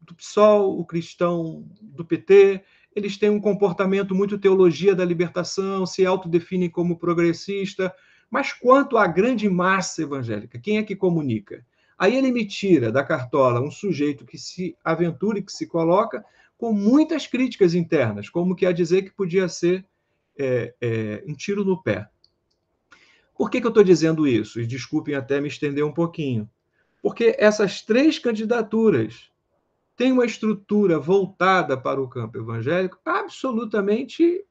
Speaker 2: do PSOL, o cristão do PT, eles têm um comportamento muito teologia da libertação, se autodefinem como progressista, mas quanto à grande massa evangélica, quem é que comunica? Aí ele me tira da cartola um sujeito que se aventura e que se coloca com muitas críticas internas, como que a dizer que podia ser um tiro no pé. Por que eu estou dizendo isso? E desculpem até me estender um pouquinho. Porque essas 3 candidaturas têm uma estrutura voltada para o campo evangélico absolutamente,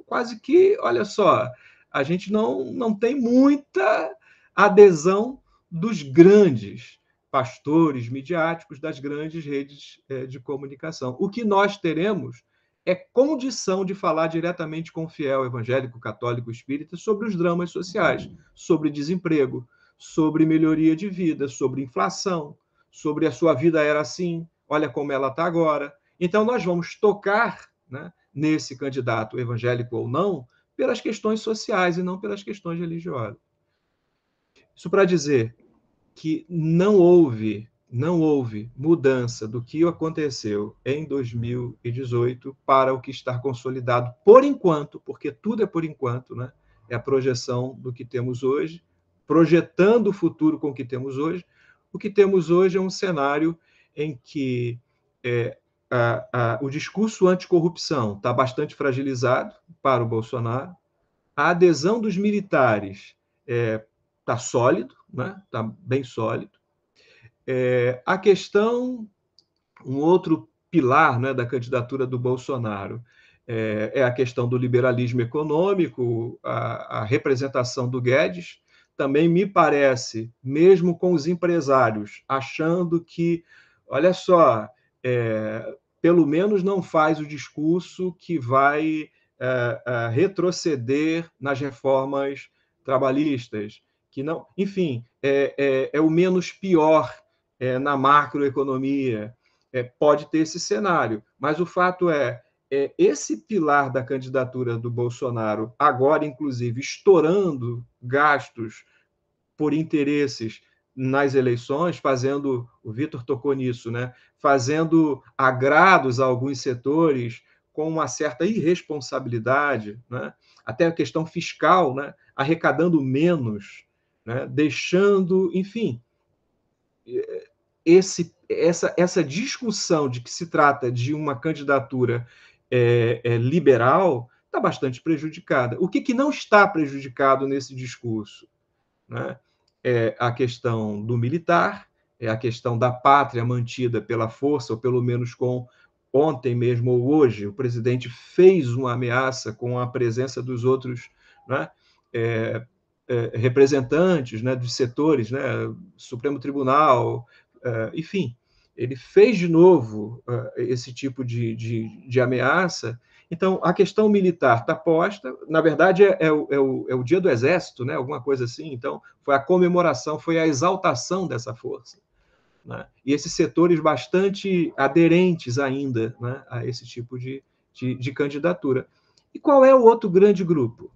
Speaker 2: quase que, olha só, a gente não tem muita adesão dos grandes pastores midiáticos, das grandes redes de comunicação. O que nós teremos é condição de falar diretamente com o fiel evangélico, católico, espírita sobre os dramas sociais, sobre desemprego, sobre melhoria de vida, sobre inflação, sobre a sua vida era assim, olha como ela está agora. Então, nós vamos tocar, né, nesse candidato evangélico ou não, pelas questões sociais e não pelas questões religiosas. Isso para dizer que não houve mudança do que aconteceu em 2018 para o que está consolidado por enquanto, porque tudo é por enquanto, né? É a projeção do que temos hoje, projetando o futuro com o que temos hoje. O que temos hoje é um cenário em que o discurso anticorrupção está bastante fragilizado para o Bolsonaro, a adesão dos militares está sólido, né? Está bem sólido. A questão, um outro pilar, né, da candidatura do Bolsonaro é a questão do liberalismo econômico, a representação do Guedes. Também me parece, mesmo com os empresários, achando que, olha só, pelo menos não faz o discurso que vai retroceder nas reformas trabalhistas, que não, enfim, é o menos pior na macroeconomia. Pode ter esse cenário, mas o fato é esse pilar da candidatura do Bolsonaro, agora, inclusive, estourando gastos por interesses nas eleições, fazendo, o Vitor tocou nisso, né? Fazendo agrados a alguns setores com uma certa irresponsabilidade, né? Até a questão fiscal, né? Arrecadando menos, né? Deixando, enfim, essa discussão de que se trata de uma candidatura liberal está bastante prejudicada. O que não está prejudicado nesse discurso? Né? É a questão do militar, é a questão da pátria mantida pela força, ou pelo menos com ontem mesmo ou hoje, o presidente fez uma ameaça com a presença dos outros, né, representantes, né, dos setores, né, Supremo Tribunal, enfim, ele fez de novo esse tipo de ameaça. Então, a questão militar está posta, na verdade, é o dia do Exército, né? Alguma coisa assim. Então, foi a comemoração, foi a exaltação dessa força. Né? E esses setores bastante aderentes ainda, né, a esse tipo de candidatura. E qual é o outro grande grupo?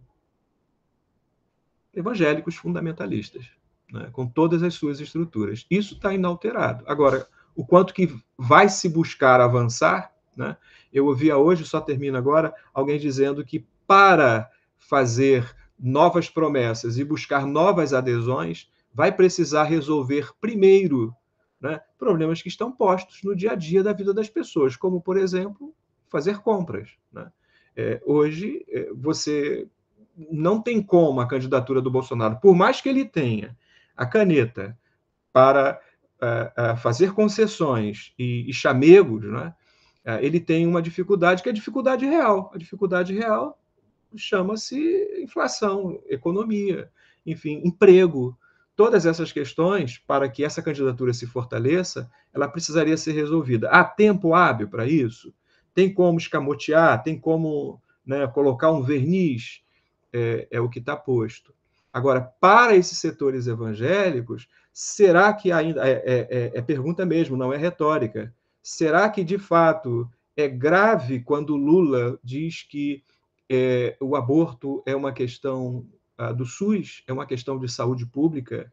Speaker 2: Evangélicos fundamentalistas, né, com todas as suas estruturas. Isso está inalterado. Agora, o quanto que vai se buscar avançar, né? Eu ouvia hoje, só termino agora, alguém dizendo que para fazer novas promessas e buscar novas adesões, vai precisar resolver primeiro, né, problemas que estão postos no dia a dia da vida das pessoas, como, por exemplo, fazer compras. Né? Hoje, você não tem como a candidatura do Bolsonaro, por mais que ele tenha a caneta para fazer concessões e chamegos, né? Ele tem uma dificuldade que é a dificuldade real. A dificuldade real chama-se inflação, economia, enfim, emprego. Todas essas questões, para que essa candidatura se fortaleça, ela precisaria ser resolvida. Há tempo hábil para isso? Tem como escamotear? Tem como, né, colocar um verniz? É o que está posto. Agora, para esses setores evangélicos, será que ainda... É pergunta mesmo, não é retórica. Será que, de fato, é grave quando Lula diz que o aborto é uma questão do SUS, é uma questão de saúde pública?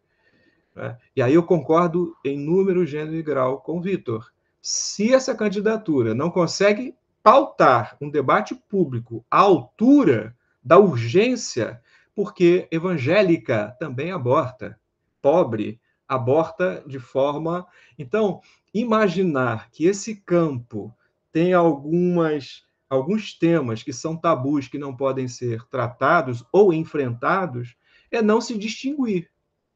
Speaker 2: Né? E aí eu concordo em número, gênero e grau com o Vitor. Se essa candidatura não consegue pautar um debate público à altura da urgência, porque evangélica também aborta, pobre aborta de forma... Então, imaginar que esse campo tem alguns temas que são tabus, que não podem ser tratados ou enfrentados, é não se distinguir.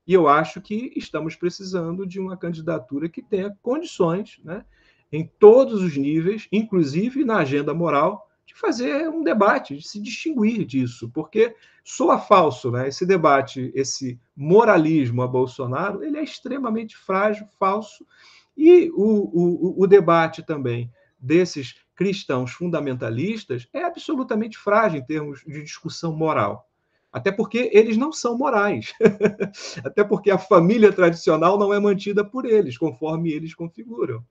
Speaker 2: E eu acho que estamos precisando de uma candidatura que tenha condições, né, em todos os níveis, inclusive na agenda moral, de fazer um debate, de se distinguir disso, porque soa falso, né? Esse debate, esse moralismo a Bolsonaro, ele é extremamente frágil, falso, e o debate também desses cristãos fundamentalistas é absolutamente frágil em termos de discussão moral. Até porque eles não são morais. Até porque a família tradicional não é mantida por eles, conforme eles configuram.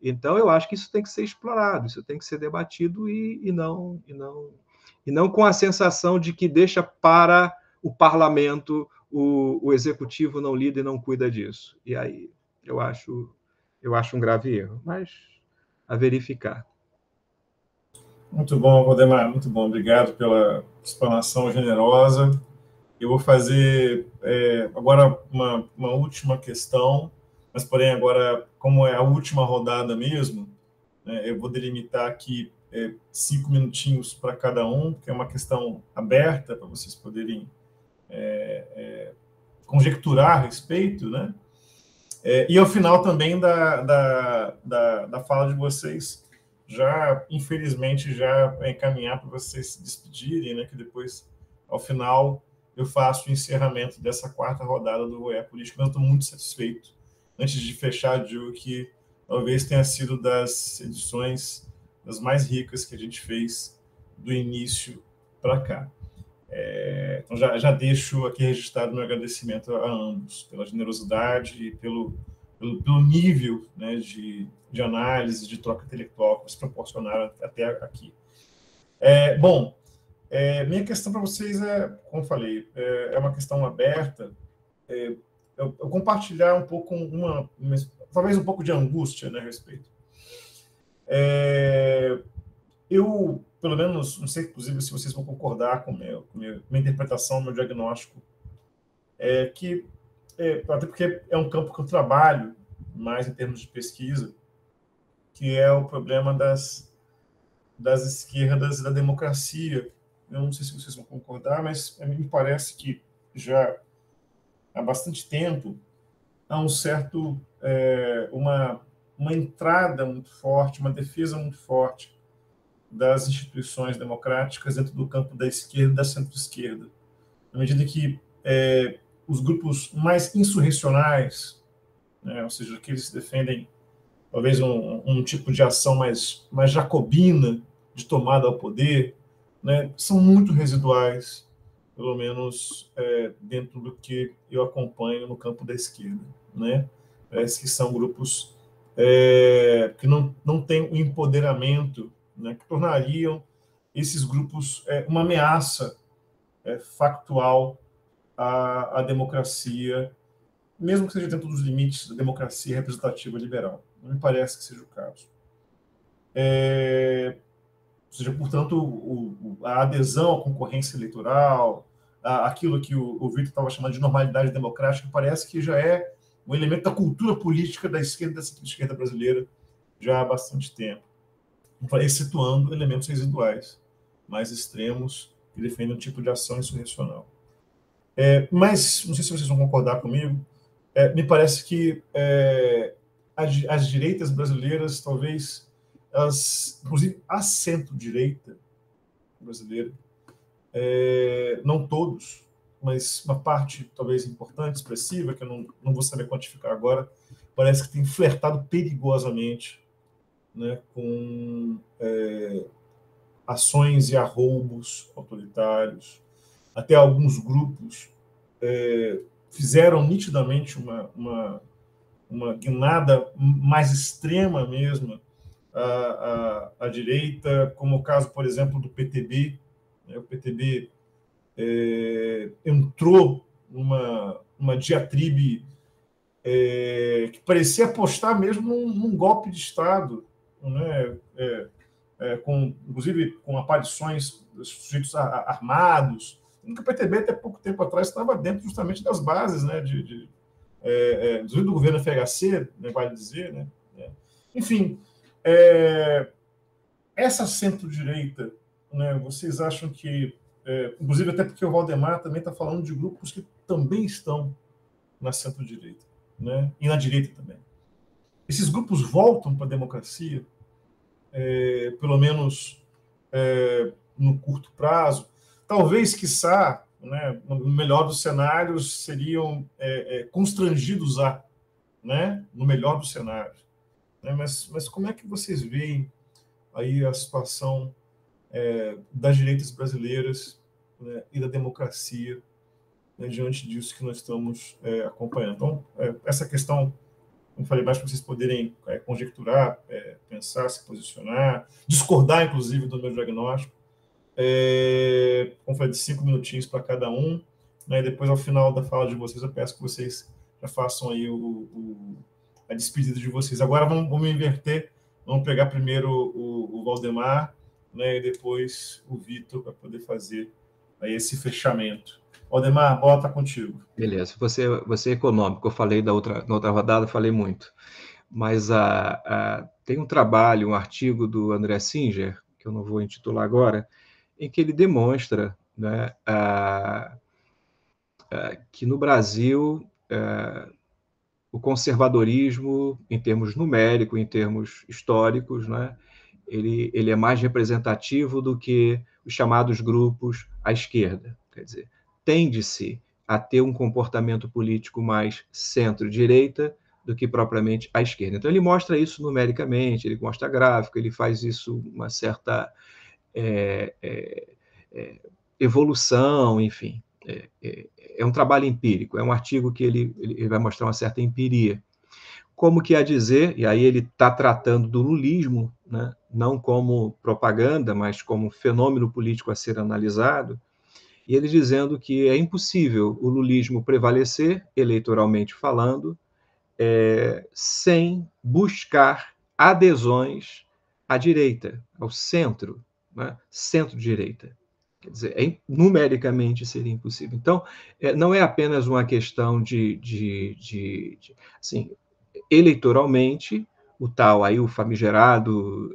Speaker 2: Então, eu acho que isso tem que ser explorado, isso tem que ser debatido e não com a sensação de que deixa para o parlamento, o executivo não lida e não cuida disso. E aí eu acho um grave erro, mas a verificar.
Speaker 1: Muito bom, Valdemar, muito bom. Obrigado pela explanação generosa. Eu vou fazer agora uma última questão, mas, porém, agora, como é a última rodada mesmo, né, eu vou delimitar aqui 5 minutinhos para cada um, que é uma questão aberta para vocês poderem conjecturar a respeito, né? E ao final também da fala de vocês, já, infelizmente, já encaminhar para vocês se despedirem, né? Que depois, ao final, eu faço o encerramento dessa 4ª rodada do Voyeur Político, mas eu estou muito satisfeito. Antes de fechar, digo que talvez tenha sido das edições das mais ricas que a gente fez do início para cá. Então, já deixo aqui registrado meu agradecimento a ambos, pela generosidade e pelo nível, né, de análise, de troca intelectual que vocês proporcionaram até aqui. Bom, minha questão para vocês como falei, é uma questão aberta. Eu compartilhar um pouco talvez um pouco de angústia, né, a respeito. Eu, pelo menos, não sei, inclusive, se vocês vão concordar com minha interpretação, meu diagnóstico, até porque é um campo que eu trabalho mais em termos de pesquisa, que é o problema das esquerdas e da democracia. Eu não sei se vocês vão concordar, mas me parece que já há bastante tempo há uma entrada muito forte, uma defesa muito forte das instituições democráticas dentro do campo da esquerda e da centro-esquerda. Na medida que os grupos mais insurrecionais, né, ou seja, aqueles que defendem talvez um tipo de ação mais jacobina de tomada ao poder, né, são muito residuais, pelo menos dentro do que eu acompanho no campo da esquerda, né? Parece que são grupos que não têm o empoderamento, né, que tornariam esses grupos uma ameaça factual à democracia, mesmo que seja dentro dos limites da democracia representativa liberal. Não me parece que seja o caso. Ou seja, portanto, a adesão à concorrência eleitoral, aquilo que o Vitor estava chamando de normalidade democrática, parece que já é um elemento da cultura política da esquerda e da centro-esquerda brasileira já há bastante tempo, excetuando elementos residuais mais extremos, que defendem um tipo de ação insurrecional. Mas, não sei se vocês vão concordar comigo, me parece que as direitas brasileiras, talvez, inclusive a centro-direita brasileira, não todos, mas uma parte talvez importante, expressiva, que eu não vou saber quantificar agora, parece que tem flertado perigosamente, né, com ações e arroubos autoritários. Até alguns grupos fizeram nitidamente uma guinada mais extrema mesmo à direita, como o caso, por exemplo, do PTB. O PTB entrou numa diatribe que parecia apostar mesmo num golpe de Estado, né? Inclusive com aparições de sujeitos armados. O PTB, até pouco tempo atrás, estava dentro justamente das bases, né, do governo FHC, né, vale dizer. Né? Enfim, essa centro-direita, né, vocês acham que, inclusive até porque o Valdemar também está falando de grupos que também estão na centro-direita, né, e na direita também. Esses grupos voltam para a democracia, pelo menos no curto prazo? Talvez, quiçá, né, no melhor dos cenários, seriam constrangidos né, no melhor dos cenários. Né? Mas como é que vocês veem aí a situação das direitas brasileiras, né, e da democracia, né, diante disso que nós estamos acompanhando? Então, essa questão, como falei, mais para vocês poderem conjecturar, pensar, se posicionar, discordar, inclusive, do meu diagnóstico. Como falei, de 5 minutinhos para cada um, né, e depois, ao final da fala de vocês, eu peço que vocês já façam aí a despedida de vocês. Agora vamos inverter, vamos pegar primeiro o Valdemar, né, e depois o Vitor, para poder fazer aí esse fechamento. Valdemar, a bola está contigo.
Speaker 2: Beleza, você é econômico, eu falei na outra rodada, falei muito, mas tem um trabalho, um artigo do André Singer, que eu não vou intitular agora, em que ele demonstra, né, que no Brasil o conservadorismo, em termos numéricos, em termos históricos, né, ele é mais representativo do que os chamados grupos à esquerda. Quer dizer, tende-se a ter um comportamento político mais centro-direita do que propriamente à esquerda. Então, ele mostra isso numericamente, ele mostra gráfico, ele faz isso uma certa evolução, enfim. É um trabalho empírico, é um artigo que ele vai mostrar uma certa empiria. Como que a dizer, e aí ele está tratando do lulismo, né, não como propaganda, mas como fenômeno político a ser analisado, e ele dizendo que é impossível o lulismo prevalecer, eleitoralmente falando, sem buscar adesões à direita, ao centro, né, centro-direita. Quer dizer, numericamente seria impossível. Então, não é apenas uma questão assim, eleitoralmente, o famigerado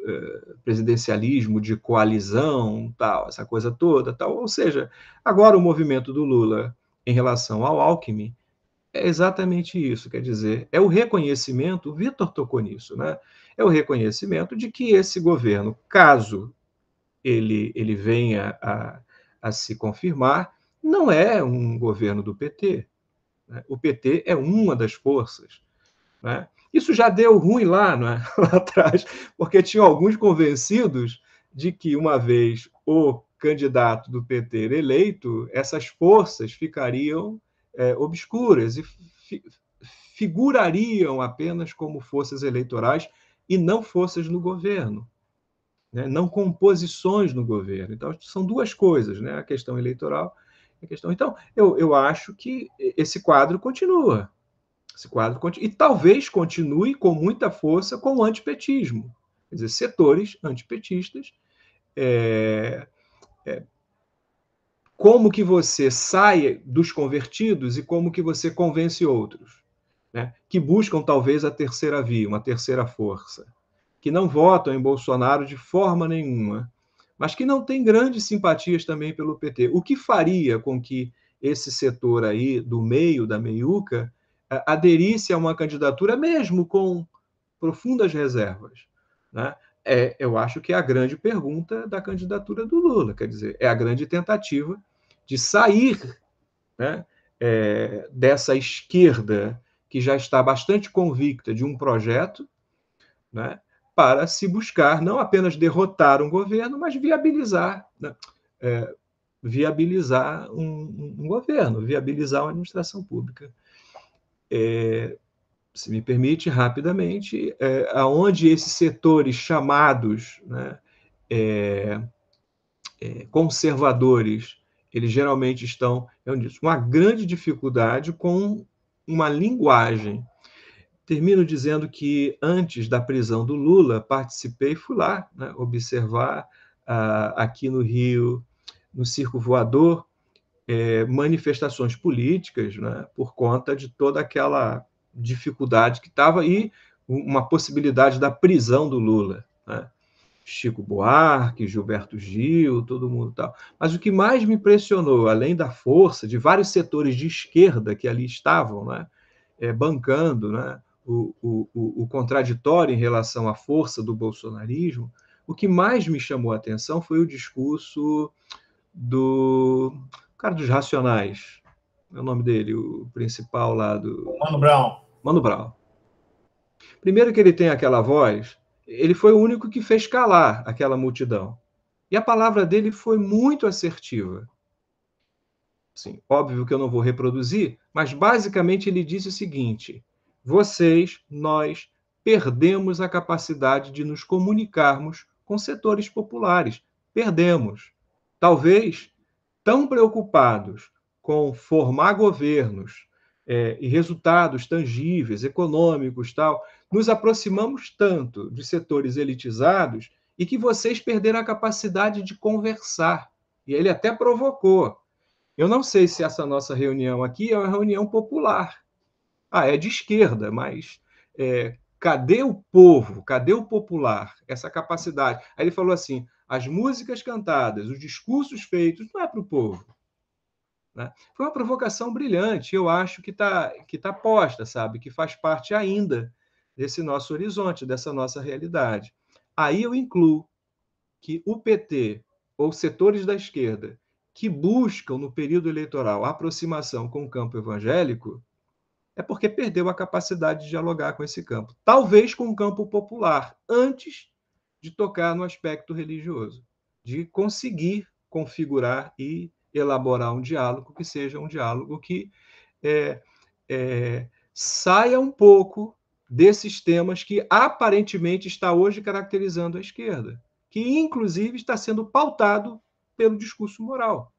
Speaker 2: presidencialismo de coalizão, tal, essa coisa toda, tal. Ou seja, agora o movimento do Lula em relação ao Alckmin é exatamente isso, quer dizer, é o reconhecimento, o Vitor tocou nisso, né? É o reconhecimento de que esse governo, caso ele venha a se confirmar, não é um governo do PT. Né? O PT é uma das forças. Né? Isso já deu ruim lá, não é? Lá atrás, porque tinham alguns convencidos de que, uma vez o candidato do PT eleito, essas forças ficariam obscuras e figurariam apenas como forças eleitorais e não forças no governo. Né? Não composições no governo. Então, são duas coisas, né? A questão eleitoral e a questão... Então, eu acho que esse quadro continua. E talvez continue com muita força com o antipetismo. Quer dizer, setores antipetistas. Como que você sai dos convertidos e como que você convence outros, né? Que buscam talvez a terceira via, uma terceira força, que não votam em Bolsonaro de forma nenhuma, mas que não tem grandes simpatias também pelo PT. O que faria com que esse setor aí do meio, da meiuca, aderisse a uma candidatura mesmo com profundas reservas, né? Eu acho que é a grande pergunta da candidatura do Lula, quer dizer, é a grande tentativa de sair, né, dessa esquerda que já está bastante convicta de um projeto, né, para se buscar não apenas derrotar um governo, mas viabilizar, né, viabilizar um governo, viabilizar uma administração pública. Se me permite, rapidamente, aonde esses setores chamados, né, conservadores, eles geralmente estão, eu disse, uma grande dificuldade com uma linguagem. Termino dizendo que, antes da prisão do Lula, participei, fui lá, né, observar aqui no Rio, no Circo Voador, manifestações políticas, né, por conta de toda aquela dificuldade que estava e uma possibilidade da prisão do Lula, né? Chico Buarque, Gilberto Gil, todo mundo tal. Mas o que mais me impressionou, além da força de vários setores de esquerda que ali estavam, né, bancando, né, o contraditório em relação à força do bolsonarismo, o que mais me chamou a atenção foi o discurso do cara dos Racionais, é o nome dele, o principal lá do...
Speaker 1: Mano Brown.
Speaker 2: Mano Brown. Primeiro que ele tem aquela voz, ele foi o único que fez calar aquela multidão. E a palavra dele foi muito assertiva. Sim, óbvio que eu não vou reproduzir, mas basicamente ele disse o seguinte: vocês, nós, perdemos a capacidade de nos comunicarmos com setores populares. Perdemos. Talvez tão preocupados com formar governos e resultados tangíveis, econômicos, tal, nos aproximamos tanto de setores elitizados e que vocês perderam a capacidade de conversar. E ele até provocou. Eu não sei se essa nossa reunião aqui é uma reunião popular. É de esquerda, mas cadê o povo? Cadê o popular? Essa capacidade. Aí ele falou assim, as músicas cantadas, os discursos feitos, não é para o povo. Né? Foi uma provocação brilhante, eu acho que tá posta, sabe? Que faz parte ainda desse nosso horizonte, dessa nossa realidade. Aí eu incluo que o PT, ou setores da esquerda, que buscam, no período eleitoral, a aproximação com o campo evangélico, é porque perdeu a capacidade de dialogar com esse campo. Talvez com o campo popular, antes de tocar no aspecto religioso, de conseguir configurar e elaborar um diálogo que seja um diálogo que saia um pouco desses temas que aparentemente está hoje caracterizando a esquerda, que inclusive está sendo pautado pelo discurso moral.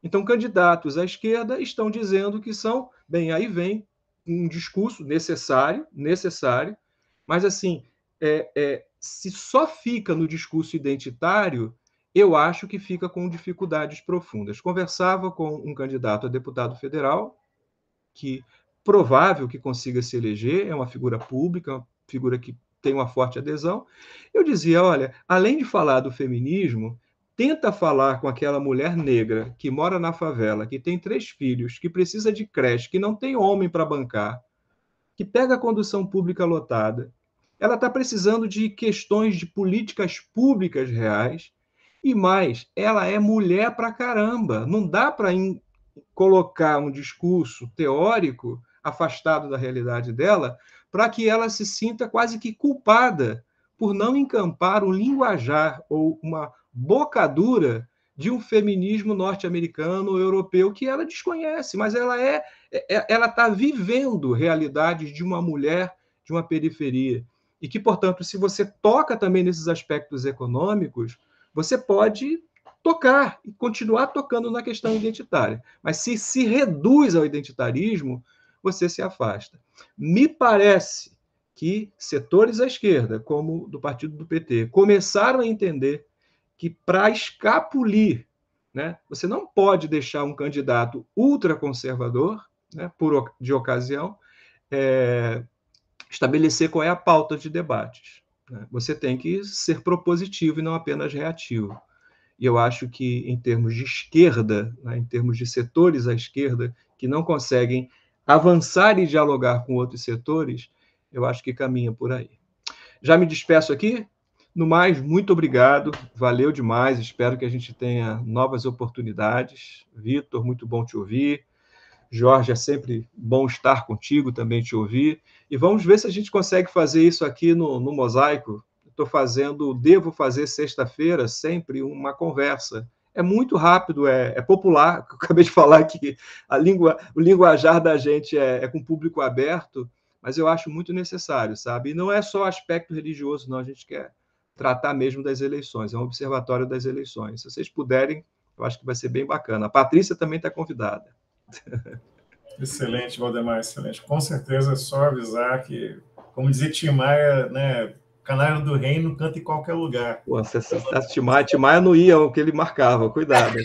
Speaker 2: Então, candidatos à esquerda estão dizendo que são, bem, aí vem um discurso necessário, mas assim, se só fica no discurso identitário, eu acho que fica com dificuldades profundas. Conversava com um candidato a deputado federal, que provável que consiga se eleger, é uma figura pública, uma figura que tem uma forte adesão. Eu dizia, olha, além de falar do feminismo, tenta falar com aquela mulher negra que mora na favela, que tem 3 filhos, que precisa de creche, que não tem homem para bancar, que pega a condução pública lotada. Ela está precisando de questões de políticas públicas reais e mais, ela é mulher pra caramba. Não dá para colocar um discurso teórico afastado da realidade dela para que ela se sinta quase que culpada por não encampar um linguajar ou uma bocadura de um feminismo norte-americano ou europeu que ela desconhece, mas ela está vivendo realidades de uma mulher de uma periferia. E que, portanto, se você toca também nesses aspectos econômicos, você pode tocar e continuar tocando na questão identitária. Mas se reduz ao identitarismo, você se afasta. Me parece que setores à esquerda, como do partido do PT, começaram a entender que para escapulir, né, você não pode deixar um candidato ultraconservador, né, de ocasião, estabelecer qual é a pauta de debates. Né? Você tem que ser propositivo e não apenas reativo. e eu acho que, em termos de esquerda, né, em termos de setores à esquerda, que não conseguem avançar e dialogar com outros setores, eu acho que caminha por aí. Já me despeço aqui. No mais, muito obrigado, valeu demais, espero que a gente tenha novas oportunidades. Vitor, muito bom te ouvir. Jorge, é sempre bom estar contigo, também te ouvir. E vamos ver se a gente consegue fazer isso aqui no Mosaico. Devo fazer sexta-feira sempre uma conversa. É muito rápido, é popular. Eu acabei de falar que o linguajar da gente é com público aberto, mas eu acho muito necessário, sabe? E não é só aspecto religioso, não. A gente quer tratar mesmo das eleições, é um observatório das eleições. Se vocês puderem, eu acho que vai ser bem bacana. A Patrícia também está convidada.
Speaker 1: Excelente, Valdemar, excelente. Com certeza é só avisar que, como dizia Tim Maia, né, Canário do Reino canta em qualquer lugar.
Speaker 2: Pô, se Tim Maia não ia o que ele marcava, cuidado. Né?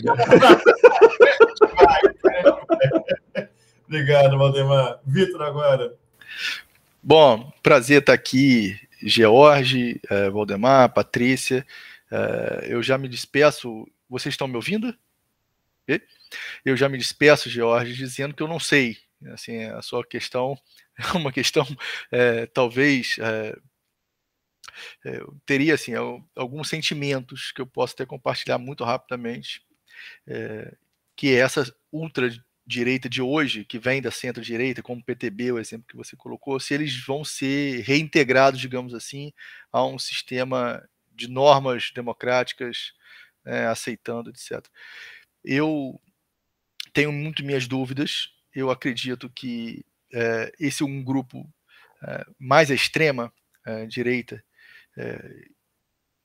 Speaker 1: Obrigado, Valdemar. Vitor, agora.
Speaker 3: Bom, prazer estar aqui, George, Valdemar, Patrícia. Eu já me despeço. Vocês estão me ouvindo? Eu já me despeço, George, dizendo que eu não sei. Assim, a sua questão é uma questão, talvez, eu teria assim, alguns sentimentos que eu posso até compartilhar muito rapidamente, que é essa ultradireita de hoje, que vem da centro-direita, como o PTB, o exemplo que você colocou, se eles vão ser reintegrados, digamos assim, a um sistema de normas democráticas, aceitando, etc. Eu tenho muito minhas dúvidas. Eu acredito que esse é um grupo mais à extrema direita,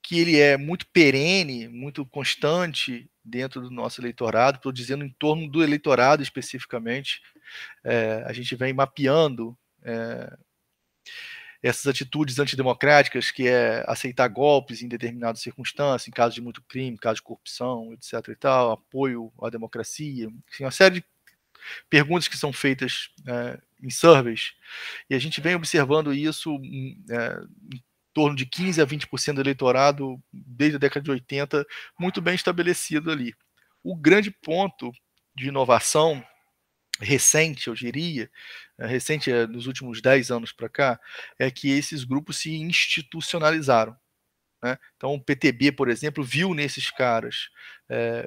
Speaker 3: que ele é muito perene, muito constante dentro do nosso eleitorado. Estou dizendo em torno do eleitorado especificamente. A gente vem mapeando essas atitudes antidemocráticas, que é aceitar golpes em determinadas circunstâncias, em caso de muito crime, caso de corrupção, etc. e tal, apoio à democracia, assim, uma série de perguntas que são feitas em surveys, e a gente vem observando isso em torno de 15% a 20% do eleitorado desde a década de 80, muito bem estabelecido ali. O grande ponto de inovação recente, eu diria, recente nos últimos 10 anos para cá, é que esses grupos se institucionalizaram. Né? Então, o PTB, por exemplo, viu nesses caras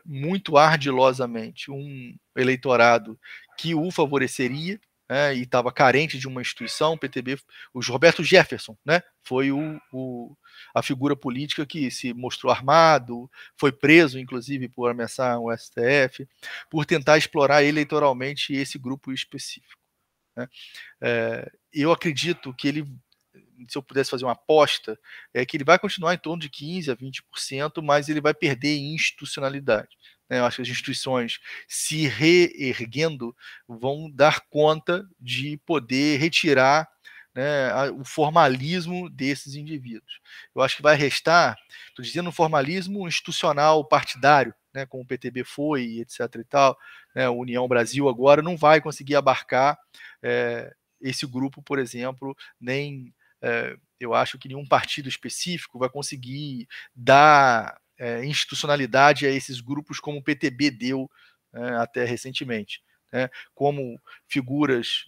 Speaker 3: muito ardilosamente um eleitorado que o favoreceria, e estava carente de uma instituição. O PTB, o Roberto Jefferson, né, foi a figura política que se mostrou armado, foi preso, inclusive, por ameaçar o STF, por tentar explorar eleitoralmente esse grupo específico. Né? Eu acredito que ele, se eu pudesse fazer uma aposta, é que ele vai continuar em torno de 15% a 20%, mas ele vai perder em institucionalidade. Eu acho que as instituições, se reerguendo, vão dar conta de poder retirar, né, o formalismo desses indivíduos. Eu acho que vai restar, estou dizendo, um formalismo institucional partidário, né, como o PTB foi, etc. e tal, né, a União Brasil agora não vai conseguir abarcar esse grupo, por exemplo, nem eu acho que nenhum partido específico vai conseguir dar institucionalidade a esses grupos como o PTB deu até recentemente, né? Como figuras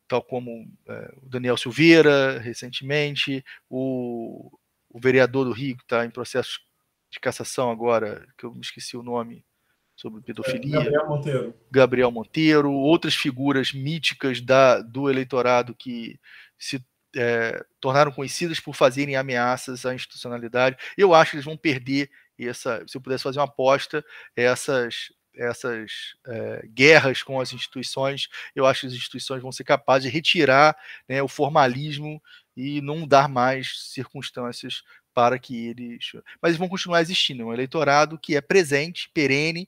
Speaker 3: tal como o Daniel Silveira, recentemente, o vereador do Rio, que está em processo de cassação agora, que eu me esqueci o nome, sobre pedofilia. Gabriel Monteiro, outras figuras míticas do eleitorado que se tornaram conhecidas por fazerem ameaças à institucionalidade. Eu acho que eles vão perder se eu pudesse fazer uma aposta, essas guerras com as instituições. Eu acho que as instituições vão ser capazes de retirar, né, o formalismo e não dar mais circunstâncias para que eles... Mas eles vão continuar existindo. É um eleitorado que é presente, perene,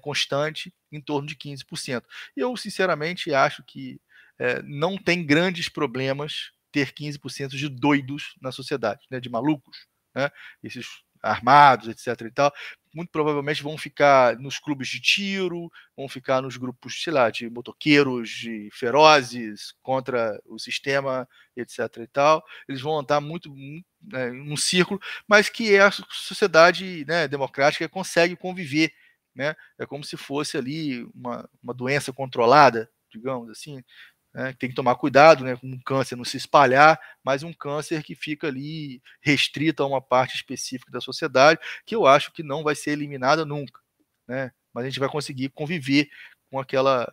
Speaker 3: constante, em torno de 15%. Eu, sinceramente, acho que não tem grandes problemas ter 15% de doidos na sociedade, né, de malucos, né? Esses armados, etc. e tal, muito provavelmente vão ficar nos clubes de tiro, vão ficar nos grupos, sei lá, de motoqueiros, de ferozes contra o sistema, etc. e tal. Eles vão andar muito num círculo, mas que a sociedade, né, democrática consegue conviver, né? É como se fosse ali uma doença controlada, digamos assim. Tem que tomar cuidado, né, com um câncer não se espalhar, mas um câncer que fica ali restrito a uma parte específica da sociedade, que eu acho que não vai ser eliminada nunca, né? Mas a gente vai conseguir conviver com aquela,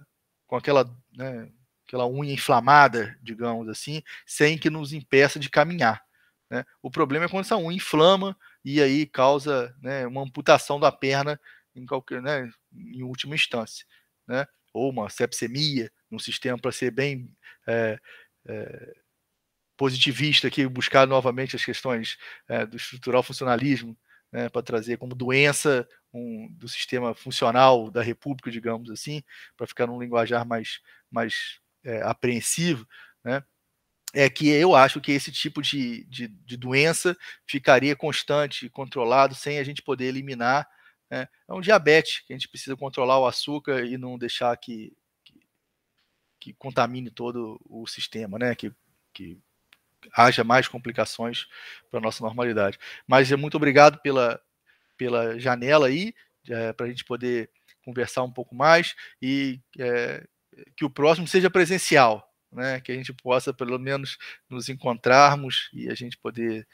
Speaker 3: né, aquela unha inflamada, digamos assim, sem que nos impeça de caminhar, né? O problema é quando essa unha inflama e aí causa, né, uma amputação da perna em qualquer, né, em última instância, né? Ou uma sepsemia no sistema, para ser bem positivista aqui, buscar novamente as questões do estrutural funcionalismo, né, para trazer como doença do sistema funcional da República, digamos assim, para ficar num linguajar mais apreensivo, né? É que eu acho que esse tipo de doença ficaria constante, controlado, sem a gente poder eliminar. É um diabetes, que a gente precisa controlar o açúcar e não deixar que contamine todo o sistema, né? Que haja mais complicações para a nossa normalidade. Mas muito obrigado pela janela aí, para a gente poder conversar um pouco mais e que o próximo seja presencial, né? Que a gente possa pelo menos nos encontrarmos e a gente poder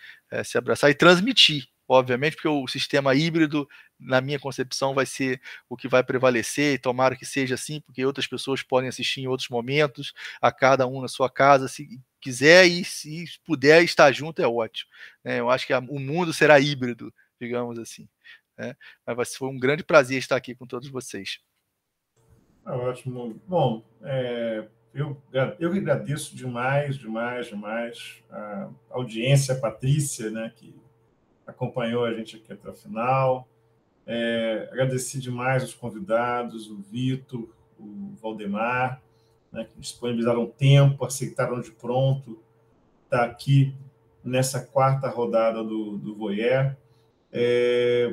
Speaker 3: se abraçar e transmitir, obviamente, porque o sistema híbrido, na minha concepção, vai ser o que vai prevalecer, e tomara que seja assim, porque outras pessoas podem assistir em outros momentos, a cada um na sua casa, se quiser e se puder estar junto, é ótimo, né? Eu acho que o mundo será híbrido, digamos assim, né? Mas foi um grande prazer estar aqui com todos vocês.
Speaker 1: Ótimo. Bom, eu que agradeço demais a audiência, a Patrícia, né, que acompanhou a gente aqui até o final. Agradeci demais os convidados, o Vitor, o Valdemar, né, que disponibilizaram tempo, aceitaram de pronto estar aqui nessa quarta rodada do Voyeur.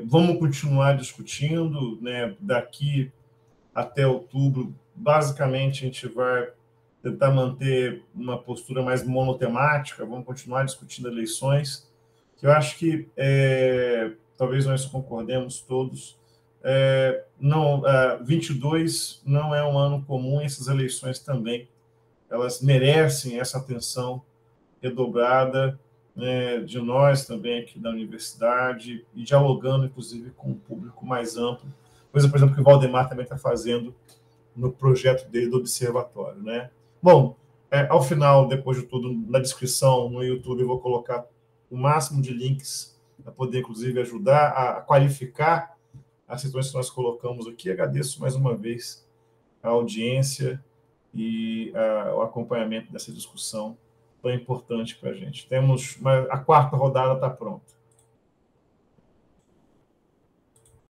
Speaker 1: Vamos continuar discutindo, né, daqui até outubro. Basicamente, a gente vai tentar manter uma postura mais monotemática, vamos continuar discutindo eleições, que eu acho que talvez nós concordemos todos, 22 não é um ano comum, e essas eleições também, elas merecem essa atenção redobrada, né, de nós também aqui da universidade, e dialogando, inclusive, com um público mais amplo, coisa, por exemplo, que o Valdemar também está fazendo no projeto dele do observatório, né? Bom, ao final, depois de tudo, na descrição no YouTube, eu vou colocar o máximo de links para poder, inclusive, ajudar a qualificar as situações que nós colocamos aqui. Agradeço mais uma vez a audiência e o acompanhamento dessa discussão tão importante para a gente. A quarta rodada está pronta.